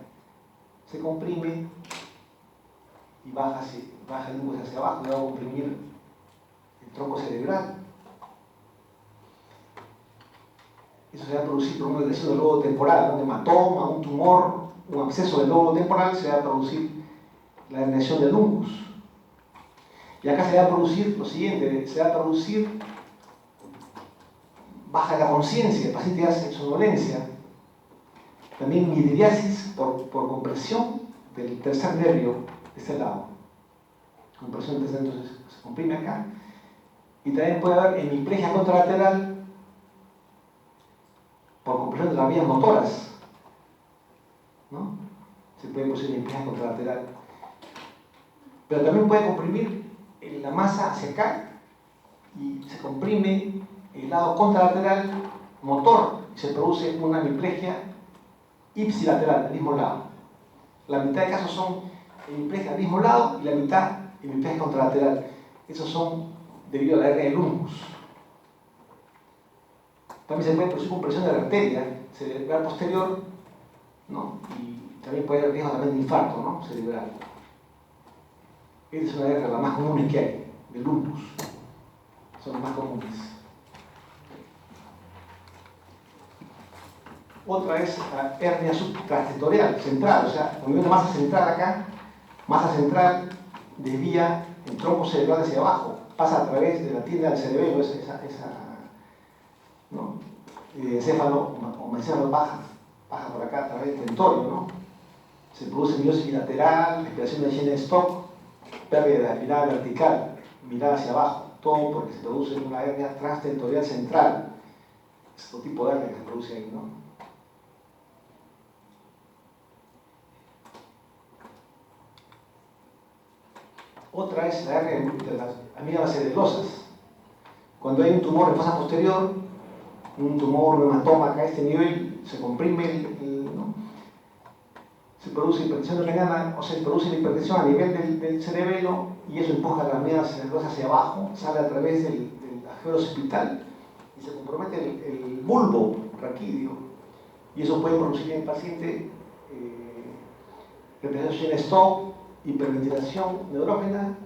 Se comprime y baja el humus hacia abajo y va a comprimir el tronco cerebral. Eso se va a producir por una lesión del lobo temporal, un hematoma, un tumor un absceso del lóbulo temporal, se va a producir la herniación del umbus. Y acá se va a producir lo siguiente, se va a producir baja la conciencia, el paciente hace somnolencia, también miridiasis por compresión del tercer nervio de este lado. Compresión del tercer, entonces se comprime acá. Y también puede haber hemiplegia contralateral por compresión de las vías motoras, ¿no? Se puede producir hemiplegia contralateral. Pero también puede comprimir la masa hacia acá y se comprime el lado contralateral motor y se produce una hemiplegia ipsilateral del mismo lado. La mitad de casos son hemiplegia del mismo lado y la mitad hemiplegia contralateral. Esos son debido a la hernia del umbus. También se puede producir compresión de la arteria cerebral posterior, ¿no? Y también puede haber riesgo también de infarto, ¿no? Cerebral. Esta es una hernia de las más comunes que hay, del umbus. Son las más comunes. Otra es la hernia subtransectorial, central, o sea, cuando hay una masa central acá, masa central desvía el tronco cerebral hacia abajo, pasa a través de la tienda del cerebelo, ¿no? Encéfalo o meséfalo baja por acá a través del tentorio, ¿no? Se produce miosis bilateral, respiración de Shen-Stock, pérdida de mirada vertical, mirada hacia abajo, todo porque se produce una hernia transtentorial central. Es otro tipo de hernia que se produce ahí, ¿no? Otra es la hernia de las amígdalas cerulosas. Cuando hay un tumor en fosa posterior, un tumor, un hematoma acá a este nivel, se comprime, ¿no? Se produce hipertensión renal, o se produce la hipertensión a nivel del cerebelo y eso empuja las amígdalas cerulosas hacia abajo, sale a través del agujero occipital y se compromete el bulbo raquídeo y eso puede producir en el paciente representación Shen-Stock, hiperventilación neurógena,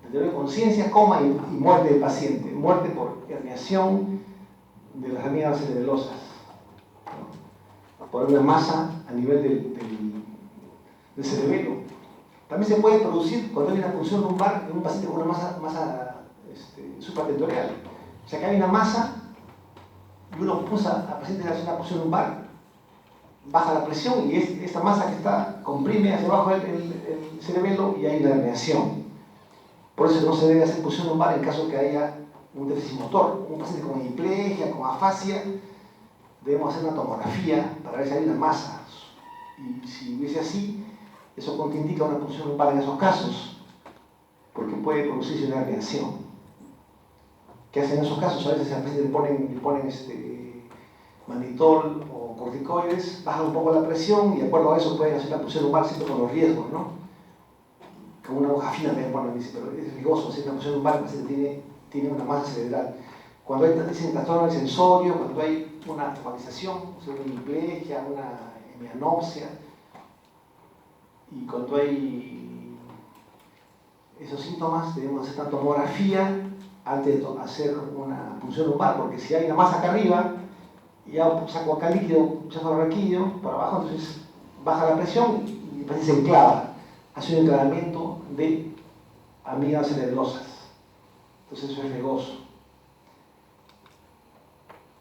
deterioro de conciencia, coma y muerte del paciente, muerte por herniación de las amígdalas cerebelosas, ¿no? Por una masa a nivel del cerebelo. También se puede producir cuando hay una punción lumbar en un paciente con una masa supratentorial. O sea que hay una masa y uno pulsa al paciente hace una punción lumbar, baja la presión y esta masa que está comprime hacia abajo el cerebelo y hay una herniación. Por eso no se debe hacer punción lumbar en caso de que haya un déficit motor. Un paciente con hemiplegia, con afasia, debemos hacer una tomografía para ver si hay una masa. Y si hubiese así, eso contraindica una punción lumbar en esos casos, porque puede producirse una herniación. ¿Qué hacen en esos casos? A veces al paciente le ponen mannitol o corticoides, bajan un poco la presión y de acuerdo a eso pueden hacer la punción lumbar siempre con los riesgos, ¿no? Con una aguja fina me ponen, dice, pero es riesgoso hacer una punción lumbar, el paciente tiene una masa cerebral. Cuando hay trastorno del sensorio, cuando hay una traumatización, o sea, una hemiplegia, una hemianopsia, y cuando hay esos síntomas debemos hacer una tomografía antes de hacer una punción lumbar, porque si hay una masa acá arriba, ya saco acá líquido, saco el raquídeo para abajo, entonces baja la presión y el paciente se enclava, hace un enclavamiento de amígdalas cerebelosas. Entonces eso es riesgoso.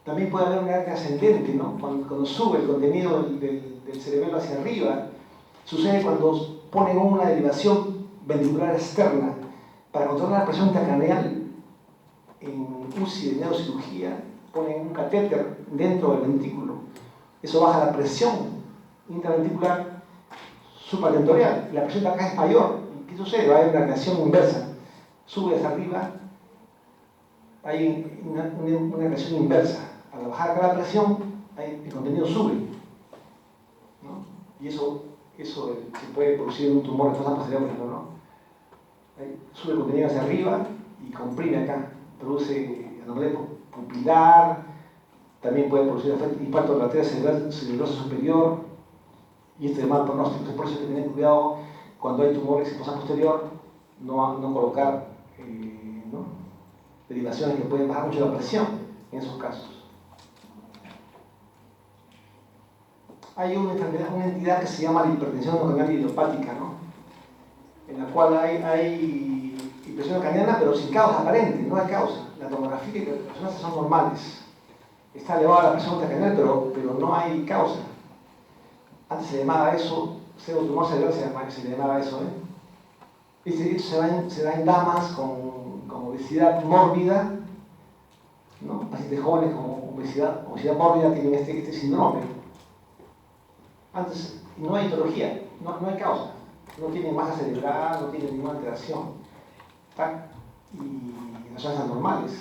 También puede haber una hernia ascendente, ¿no? Cuando sube el contenido del cerebelo hacia arriba, sucede cuando ponen una derivación ventricular externa para controlar la presión intracraneal. En UCI de neurocirugía ponen un catéter dentro del ventrículo. Eso baja la presión intraventricular supratentorial. La presión de acá es mayor. ¿Y qué sucede? Va a haber una reacción inversa. Sube hacia arriba, hay una reacción inversa. Al bajar acá la presión, el contenido sube, ¿no? Y eso se puede producir en un tumor de fosa posterior, por ejemplo, ¿no? Sube el contenido hacia arriba y comprime acá, produce anomalía pupilar, también puede producir infarto de la arteria cerebrosa superior, y este es mal pronóstico. Entonces, por eso hay que tener cuidado cuando hay tumores en fosa posterior, no colocar ¿no? derivaciones que pueden bajar mucho la presión en esos casos. hay una enfermedad, una entidad que se llama la hipertensión endocrinal idiopática, ¿no? En la cual hay hipertensión endocrinal, pero sin causa aparente, no hay causa. La tomografía y las resonancias son normales. Está elevada la presión intracranial, pero no hay causa. Antes se llamaba eso, pseudotumor cerebral se le llamaba eso, ¿eh? Esto se da en damas con obesidad mórbida, ¿no? Pacientes jóvenes con obesidad mórbida tienen este síndrome. Antes no hay etiología, no hay causa. No tienen masa cerebral, no tienen ninguna alteración. ¿Tá? Y no son normales.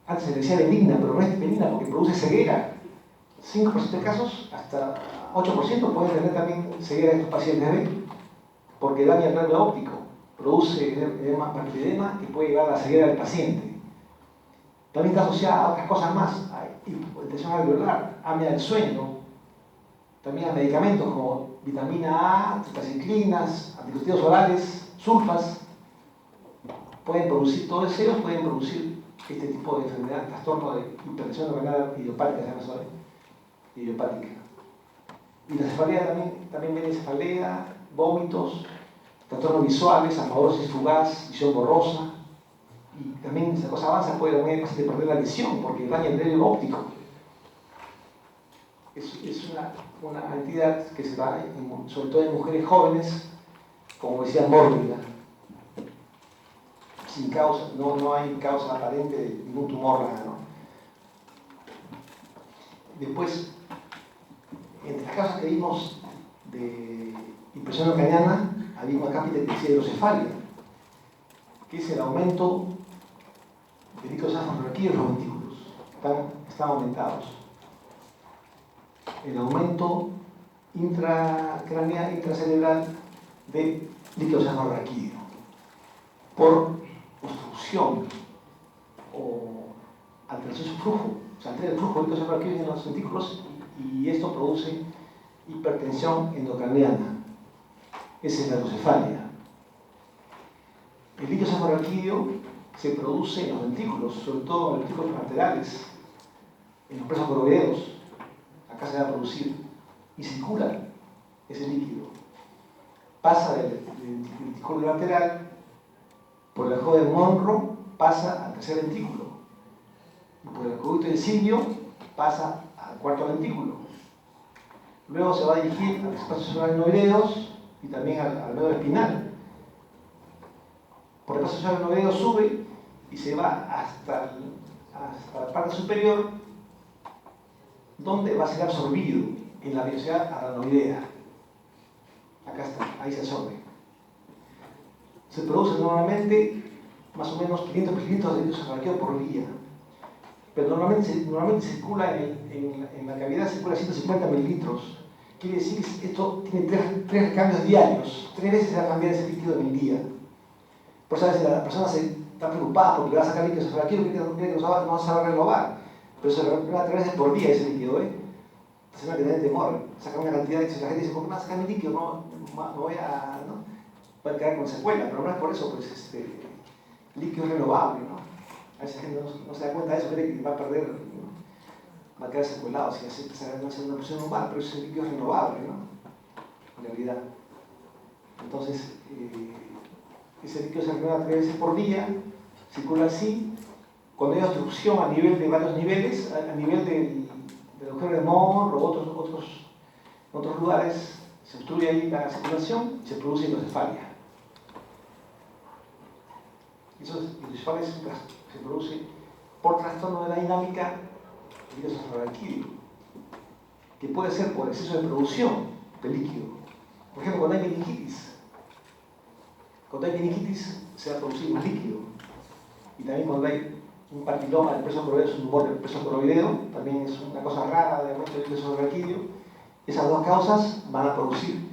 Antes se le decía benigna, pero no es benigna porque produce ceguera. 5% de casos, hasta 8% pueden tener también ceguera de estos pacientes, ¿ven? Porque daña el nervio óptico, produce edema papilledema que puede llevar a la ceguera del paciente. También está asociada a otras cosas más, a hipotensión alveolar, apnea del sueño, también a medicamentos como vitamina A, tetraciclinas, anticonceptivos orales, sulfas, pueden producir, todos ellos pueden producir este tipo de enfermedad, trastorno de hipertensión endocrinal idiopática, se llama eso, idiopática. Y la cefalea también viene cefalea, vómitos, trastornos visuales, amaurosis fugaz, visión borrosa. Y también esa cosa avanza, puede también el paciente perder la visión porque daña el nervio óptico. Es una entidad que se da sobre todo en mujeres jóvenes con obesidad mórbida. Sin causa, no hay causa aparente de ningún tumor, nada, ¿no? Después, entre las causas que vimos de hipertensión endocraniana, había una cápita de hidrocefalia, que es el aumento de líquidos fosforoquídeos en los ventrículos. Están aumentados. El aumento intracraneal, intracerebral de líquidos fosforoquídeos por obstrucción o alteración de su flujo, se altera el flujo de líquidos fosforoquídeos en los ventrículos y esto produce hipertensión endocraniana. Esa es la hidrocefalia. El líquido cefalorraquídeo se produce en los ventrículos, sobre todo en los ventrículos laterales, en los presos coroideos. Acá se va a producir y circula ese líquido. Pasa del ventrículo lateral por el ojo de Monro, pasa al tercer ventrículo. Y por el conducto de Silvio pasa al cuarto ventrículo. Luego se va a dirigir a los espacios subaracnoideos y también al medio espinal. Por el espacio subaracnoideo sube y se va hasta la parte superior, donde va a ser absorbido en la velocidad aracnoidea. Acá está, ahí se absorbe. Se produce normalmente más o menos 500 mililitros de líquido cefalorraquídeo por día. Pero normalmente circula en la cavidad circula 150 mililitros. Quiere decir que esto tiene tres cambios diarios. 3 veces se va a cambiar ese líquido en el día. Por eso a veces la persona se está preocupada porque le va a sacar líquido cefalorraquídeo, cree que no se va a renovar. Pero se renueva 3 veces por día ese líquido, ¿eh? Entonces no tiene temor. Saca una cantidad, y la gente dice, ¿por qué me va a sacar mi líquido? No voy a... ¿no? Puede quedar con secuela, pero no es por eso, pues líquido es renovable, ¿no? A veces la gente no se da cuenta de eso, cree que va a perder, ¿no? Va a quedar secuelado si hace una presión normal, pero ese líquido es renovable, ¿no? En realidad. Entonces, ese líquido se renueva 3 veces por día, circula así. Cuando hay obstrucción a nivel de varios niveles, a nivel del agujero de Monro o otros lugares, se obstruye ahí la circulación y se produce hidrocefalia. Hidrocefalia se produce por trastorno de la dinámica del líquido cefalorraquídeo, que puede ser por exceso de producción de líquido. Por ejemplo, cuando hay meningitis se va a producir más líquido. Y también cuando hay un papiloma del preso coroideo, es un tumor del preso coroideo, también es una cosa rara de aumento del líquido cefalorraquídeo. Esas dos causas van a producir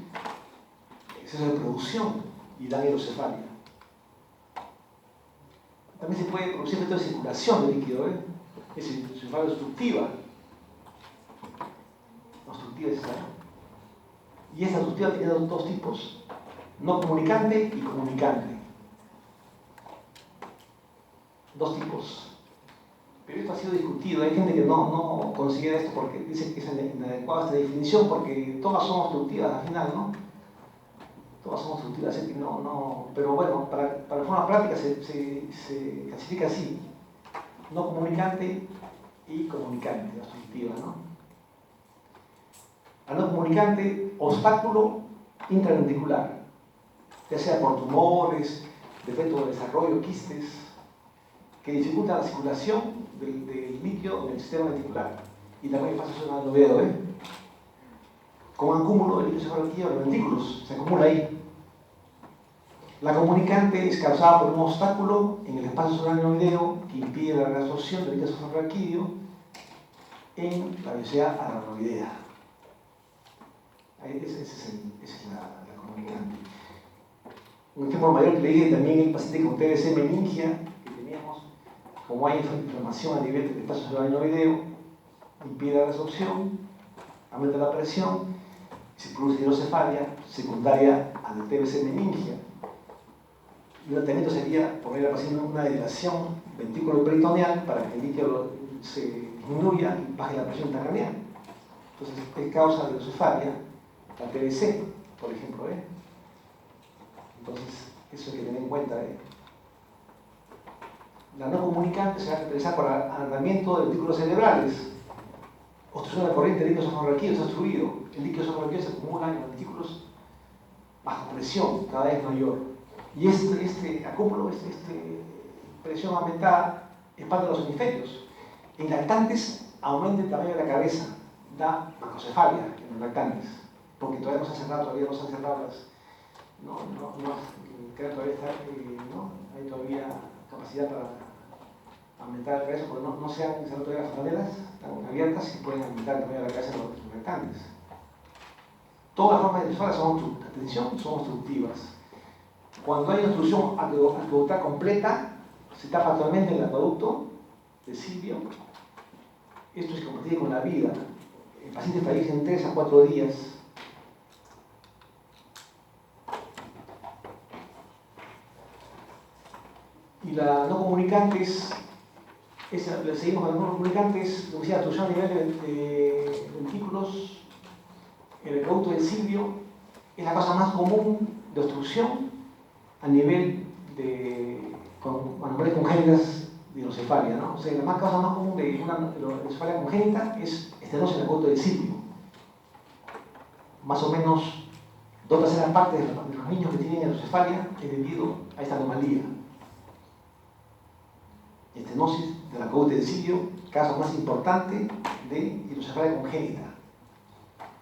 exceso de producción y daño hidrocefalia. También se puede producir efecto de circulación de líquido, ¿eh? Es hidrocefalia obstructiva. Obstructiva es esa, ¿no? Y esta obstructiva tiene dos tipos, no comunicante y comunicante. 2 tipos. Pero esto ha sido discutido, hay gente que no considera esto porque dice que es inadecuada esta definición porque todas son obstructivas al final, ¿no? Todas son obstructivas, así que pero bueno, para la forma práctica se clasifica así: no comunicante y comunicante, obstructiva, ¿no? Al no comunicante, obstáculo intraventricular, ya sea por tumores, defectos de desarrollo, quistes, que dificultan la circulación del líquido en el sistema ventricular y también pasa eso en el dedo, como acúmulo de líquido cefalorraquídeo en los ventrículos, se acumula ahí. La comunicante es causada por un obstáculo en el espacio subaracnoideo que impide la reabsorción del líquido cefalorraquídeo en la velocidad aracnoidea. Esa es la comunicante. Un ejemplo mayor que le dije también el paciente con TBC meningia que teníamos, como hay inflamación a nivel del espacio subaracnoideo, impide la reabsorción, aumenta la presión, se produce hidrocefalia secundaria al TBC meningia. Y el tratamiento sería poner al paciente una dilatación ventrículo-peritoneal para que el líquido se disminuya y baje la presión intracraneal. Entonces, es causa de hidrocefalia la TBC, por ejemplo. Entonces, eso hay que tener en cuenta. La no comunicante se va a caracterizar por alargamiento de ventrículos cerebrales, obstrucción de la corriente del líquido cefalorraquídeo, está obstruido. El líquido cefalorraquídeo se acumula en los ventrículos bajo presión, cada vez mayor. Y este acúmulo, esta presión aumentada, expande los hemisferios. En lactantes aumenta el tamaño de la cabeza, da macrocefalia en los lactantes, porque todavía no se han cerrado, todavía no se han cerrado las. El cráneo todavía está, hay todavía capacidad para aumentar la cabeza, porque no se han cerrado todavía las fronteras, están abiertas y pueden aumentar el tamaño de la cabeza en los lactantes. Todas las formas de hidrocefalia son obstructivas. Cuando hay obstrucción acuoductal completa, se tapa actualmente el acueducto de Silvio. Esto es compatible con la vida. El paciente fallece en 3 a 4 días. Y la no comunicante seguimos con la no comunicante, es lo que sea obstrucción a nivel de ventículos. El acueducto de Silvio es la causa más común de obstrucción a nivel de anomalias congénitas de hidrocefalia, ¿no? O sea, la causa más común de una hidrocefalia congénita es estenosis del acueducto de Silvio. Más o menos 2/3 partes de los niños que tienen hidrocefalia es debido a esta anomalía. Estenosis del acueducto de Silvio, caso más importante de hidrocefalia congénita,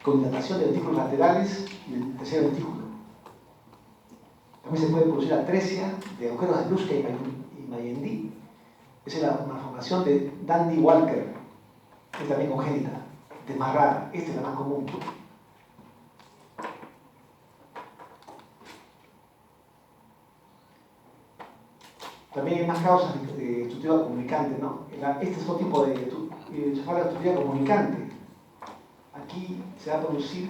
con dilatación de ventrículos laterales y del tercer ventrículo. También se puede producir atresia de agujeros de Brusca y Magendie. Esa es la malformación de Dandy-Walker, que es también congénita, desmarrada. Esta es la más común. También hay más causas de obstructiva comunicante, ¿no? Este es otro tipo de hidrocefalia obstructiva comunicante. Aquí se va a producir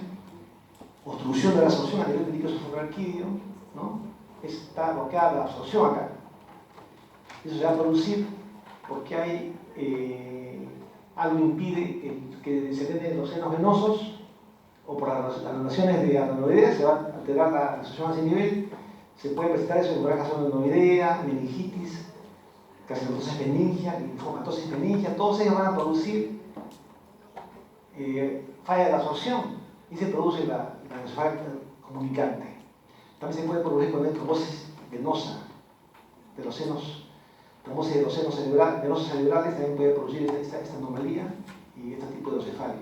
obstrucción de la absorción a nivel del líquido cefalorraquídeo, ¿no? Está bloqueada la absorción acá. Eso se va a producir porque hay algo impide que se den los senos venosos, o por las anexiaciones de adenoidea se va a alterar la absorción a ese nivel. Se puede presentar eso en hemorragia adenoidea, meningitis, carcinoma meningia, linfomatosis meningia. Todos ellos van a producir falla de la absorción y se produce la hidrocefalia comunicante. También se puede producir con trombosis venosa de los senos, trombosis de los senos venosos cerebrales, también puede producir esta anomalía y este tipo de hidrocefalia.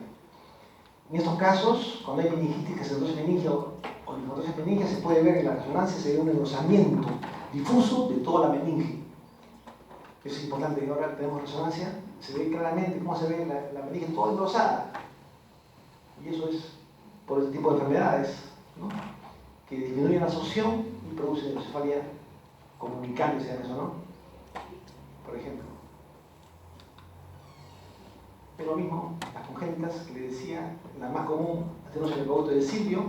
En estos casos, cuando hay meningitis, carcinoma meningia o linfomatosis meningia, se puede ver en la resonancia, se ve un engrosamiento difuso de toda la meninge. Eso es importante, ahora tenemos resonancia, se ve claramente cómo se ve la meninge toda engrosada. Y eso es por este tipo de enfermedades, ¿no? Que disminuyen la absorción y producen hidrocefalia comunicante, se llama eso, ¿no? Por ejemplo. Es lo mismo, las congénitas que le decía, la más común, estenosis del acueducto de Silvio,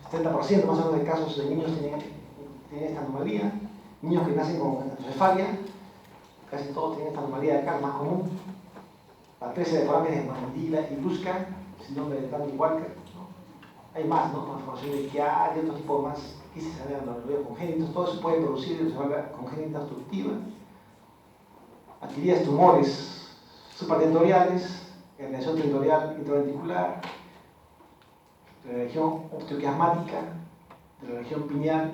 70% más o menos de casos de niños tienen esta anomalía, niños que nacen con hidrocefalia, casi todos tienen esta anomalía de acá, más común. La 13 de foramen es Mandila y Brusca, síndrome de Dandy Walker, ¿no? Hay más, ¿no? Malformación de Chiari, otro tipo más, crisis anémica congénitos, todo eso puede producir encefalía congénita obstructiva. Adquiridas tumores supratentoriales, herniación tentorial intraventricular, de la región osteoquiasmática, de la región pineal,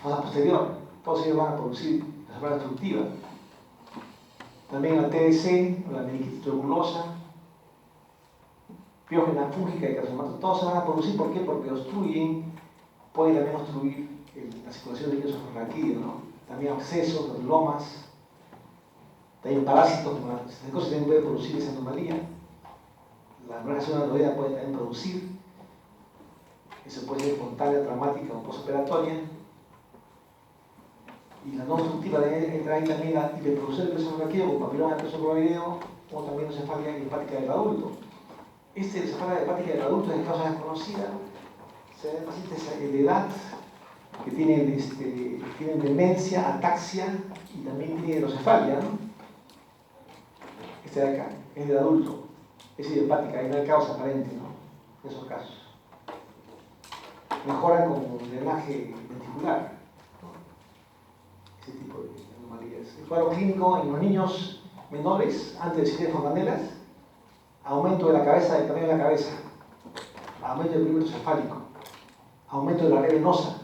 fosa posterior, todos ellos van a producir encefalía obstructiva. También la TDC, la meningitis tuberculosa, piógena fúngica y carcinoma, todos se van a producir. ¿Por qué? Porque obstruyen, pueden también obstruir la circulación de líquidos esofágicos, ¿no? También abscesos, granulomas, también parásitos, estas cosas también pueden producir esa anomalía. La hemorragia anoidea puede también producir, eso puede ser espontánea, traumática o postoperatoria. Y la no obstructiva entra ahí también la hiperproducción de presión arqueo con papiloma de presión provideo o también encefalía hepática del adulto. Encefalía hepática del adulto es de causa desconocida, se da en pacientes de edad que tienen demencia, ataxia y también tienen hidrocefalia, ¿no? Este de acá es de adulto, es hepática y no hay causa aparente, ¿no? En esos casos. Mejoran con drenaje ventricular. Ese tipo de anomalías. El cuadro clínico en los niños menores, antes de síndrome de Fontanelas, aumento de la cabeza, del tamaño de la cabeza, aumento del perímetro cefálico, aumento de la red venosa,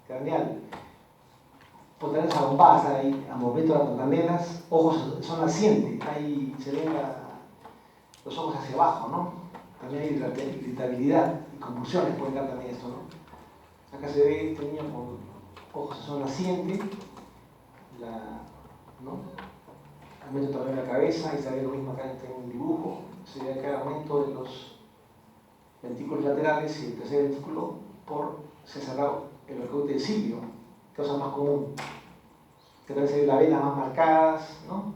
craneal, fontanelas abombadas ahí, aumento de las fontanelas, ojos son nacientes, ahí se ven los ojos hacia abajo, ¿no? También hay irritabilidad y convulsiones, pueden dar también esto, ¿no? Acá se ve este niño con ojos son nacientes, ¿no? Aumento también de la cabeza, y se ve lo mismo acá en el dibujo, se ve acá el aumento de los ventículos laterales y el tercer ventículo por se ha cerrado el arcoíris del cilio, causa más común, que también se ve las venas más marcadas, ¿no?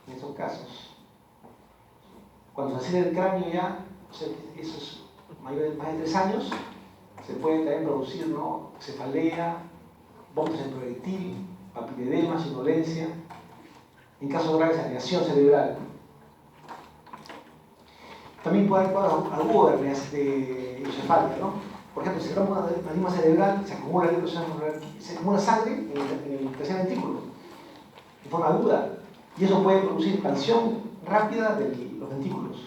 En esos casos. Cuando se acelera el cráneo ya, o sea, eso es más de 3 años, se puede también producir, ¿no? Cefalea, vómitos en proyectil, papiledema, somnolencia, en casos graves herniación cerebral. También puede haber cuadros agudos de hidrocefalia, ¿no? Por ejemplo, si tenemos una anima cerebral, se acumula sangre en el tercer ventrículo, de forma aguda, y eso puede producir expansión rápida de los ventrículos.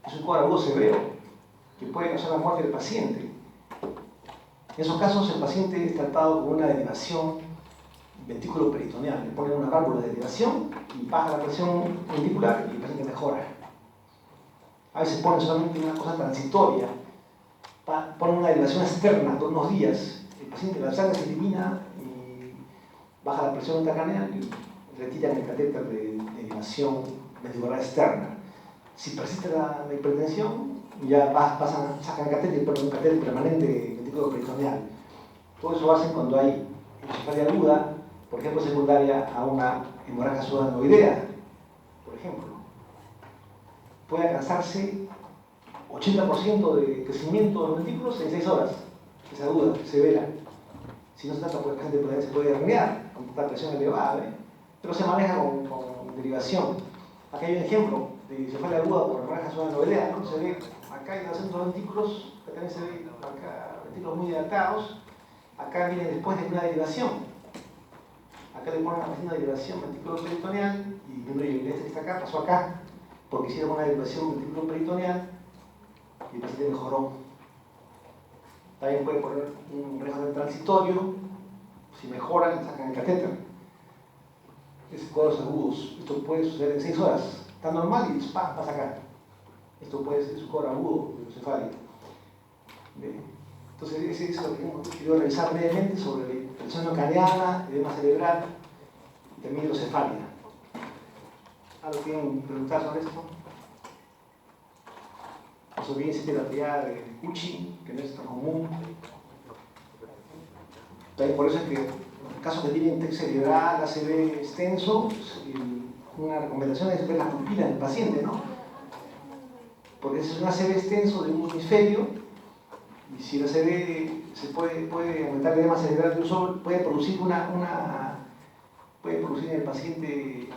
Es un cuadro agudo severo que puede causar la muerte del paciente. En esos casos, el paciente es tratado con una derivación ventrículo peritoneal. Le ponen una válvula de derivación y baja la presión ventricular y el paciente mejora. A veces ponen solamente una cosa transitoria, ponen una derivación externa por unos días. El paciente, la sangre se elimina y baja la presión intracraneal y retiran el catéter de derivación ventricular externa. Si persiste la hipertensión, ya sacan el catéter, pero un catéter permanente ventículo peritoneal. Todo eso lo hacen cuando hay hidrocefalia aguda, por ejemplo, secundaria a una hemorragia subarachnoidea, por ejemplo. Puede alcanzarse 80% de crecimiento de los ventrículos en 6 horas, es aguda, severa. Si no se trata, pues, el paciente se puede herniar con esta presión elevada, pero se maneja con derivación. Aquí hay un ejemplo de hidrocefalia aguda por hemorragia subarachnoidea, ¿no? Se ve acá en el centro de los ventrículos, acá también se ve acá ventrículos muy dilatados, acá viene después de una derivación. Acá le ponen una derivación ventrículo peritoneal y este que está acá pasó acá porque hicieron una derivación ventrículo peritoneal y el paciente mejoró. También puede poner un régimen transitorio, si mejoran, sacan el catéter. Es cuadros agudos. Esto puede suceder en 6 horas. Está normal y pasa acá. Esto puede ser un cuadro agudo de hidrocefalia. Entonces, eso es lo que hemos querido revisar brevemente sobre la presión craneana, edema cerebral y también hidrocefalia. ¿Algo quieren preguntar sobre esto? Eso bien se la triada de Cucci, que no es tan común. También por eso es que en casos que tienen TEC cerebral, ACV extenso, una recomendación es ver las pupilas del paciente, ¿no? Porque ese es un ACV extenso de un hemisferio, y si el ACV se puede aumentar el edema cerebral de un solo, puede producir una puede producir en el paciente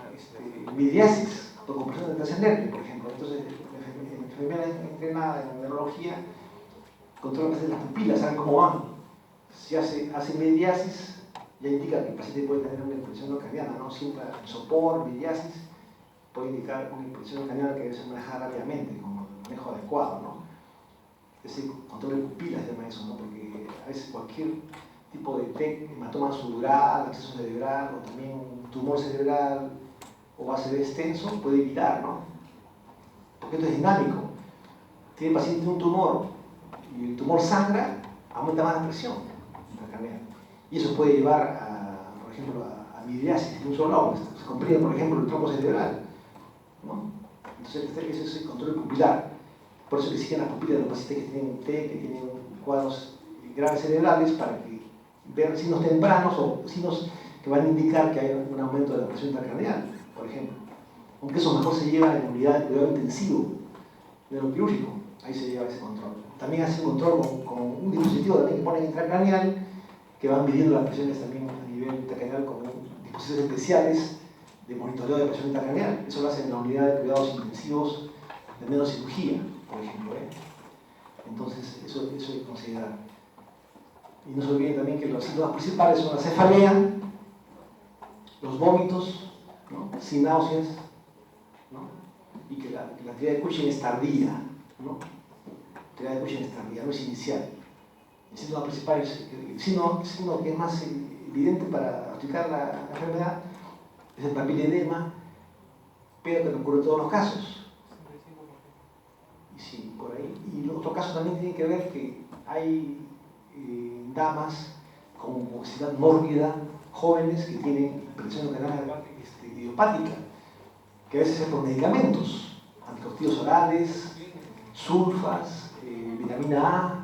miriasis por compresión del tercer nervio, por ejemplo. Entonces, la enfermera entrenada en neurología controla las pupilas, saben cómo van. Si hace miriasis, ya indica que el paciente puede tener una hipertensión no cardíaca, ¿no? Siempre en sopor, miriasis, puede indicar una hipertensión cardíaca que debe ser manejada rápidamente, con el manejo adecuado, ¿no? Es decir, control de pupilas se llama eso, ¿no? Porque a veces cualquier tipo de TEC, hematoma subdural, acceso cerebral, o también tumor cerebral, o base de extenso, puede evitar, ¿no? Porque esto es dinámico. Tiene el paciente un tumor y el tumor sangra, aumenta más la presión intracraneal. Y eso puede llevar, por ejemplo, a miriasis de un solo lado. Se comprime, por ejemplo, el tronco cerebral, ¿no? Entonces, ese es el control pupilar. Por eso que exigen las pupilas de los pacientes que tienen TEC, que tienen cuadros graves cerebrales, para que ver signos tempranos o signos que van a indicar que hay un aumento de la presión intracraneal, por ejemplo. Aunque eso mejor se lleva en unidad de cuidado intensivo neuroquirúrgico, ahí se lleva ese control. También hace un control con un dispositivo también que ponen intracraneal, que van midiendo las presiones también a nivel intracraneal con dispositivos especiales de monitoreo de presión intracraneal. Eso lo hacen en la unidad de cuidados intensivos de neurocirugía, por ejemplo. Entonces, eso hay que considerar. Y no se olviden también que los síntomas principales son la cefalea, los vómitos, ¿no? Sin náuseas, ¿no? Y que la actividad de Cushing es tardía, ¿no? La actividad de Cushing es tardía, no es inicial. El síntoma principal es el signo que es más evidente para diagnosticar la enfermedad es el papiledema, pero que no ocurre en todos los casos. Y sí, por ahí. Y los otros casos también tienen que ver que hay damas con obesidad mórbida, jóvenes que tienen hipertensión renal idiopática, que a veces es por medicamentos, anticonceptivos orales, sulfas, vitamina A,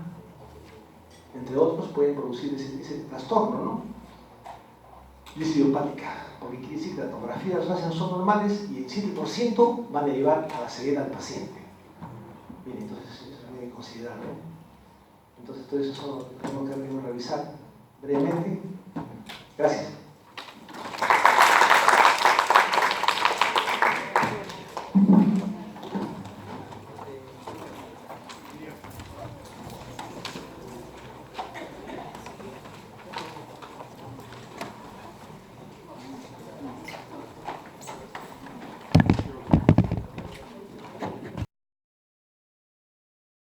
entre otros, pueden producir ese trastorno, ¿no? Y es idiopática, porque quiere decir que la tomografía de las resonancias no son normales y el 7% van a llevar a la ceguera del paciente. Bien, entonces eso también hay que considerar, ¿no? Entonces todo eso son lo que tenemos que revisar brevemente. Gracias.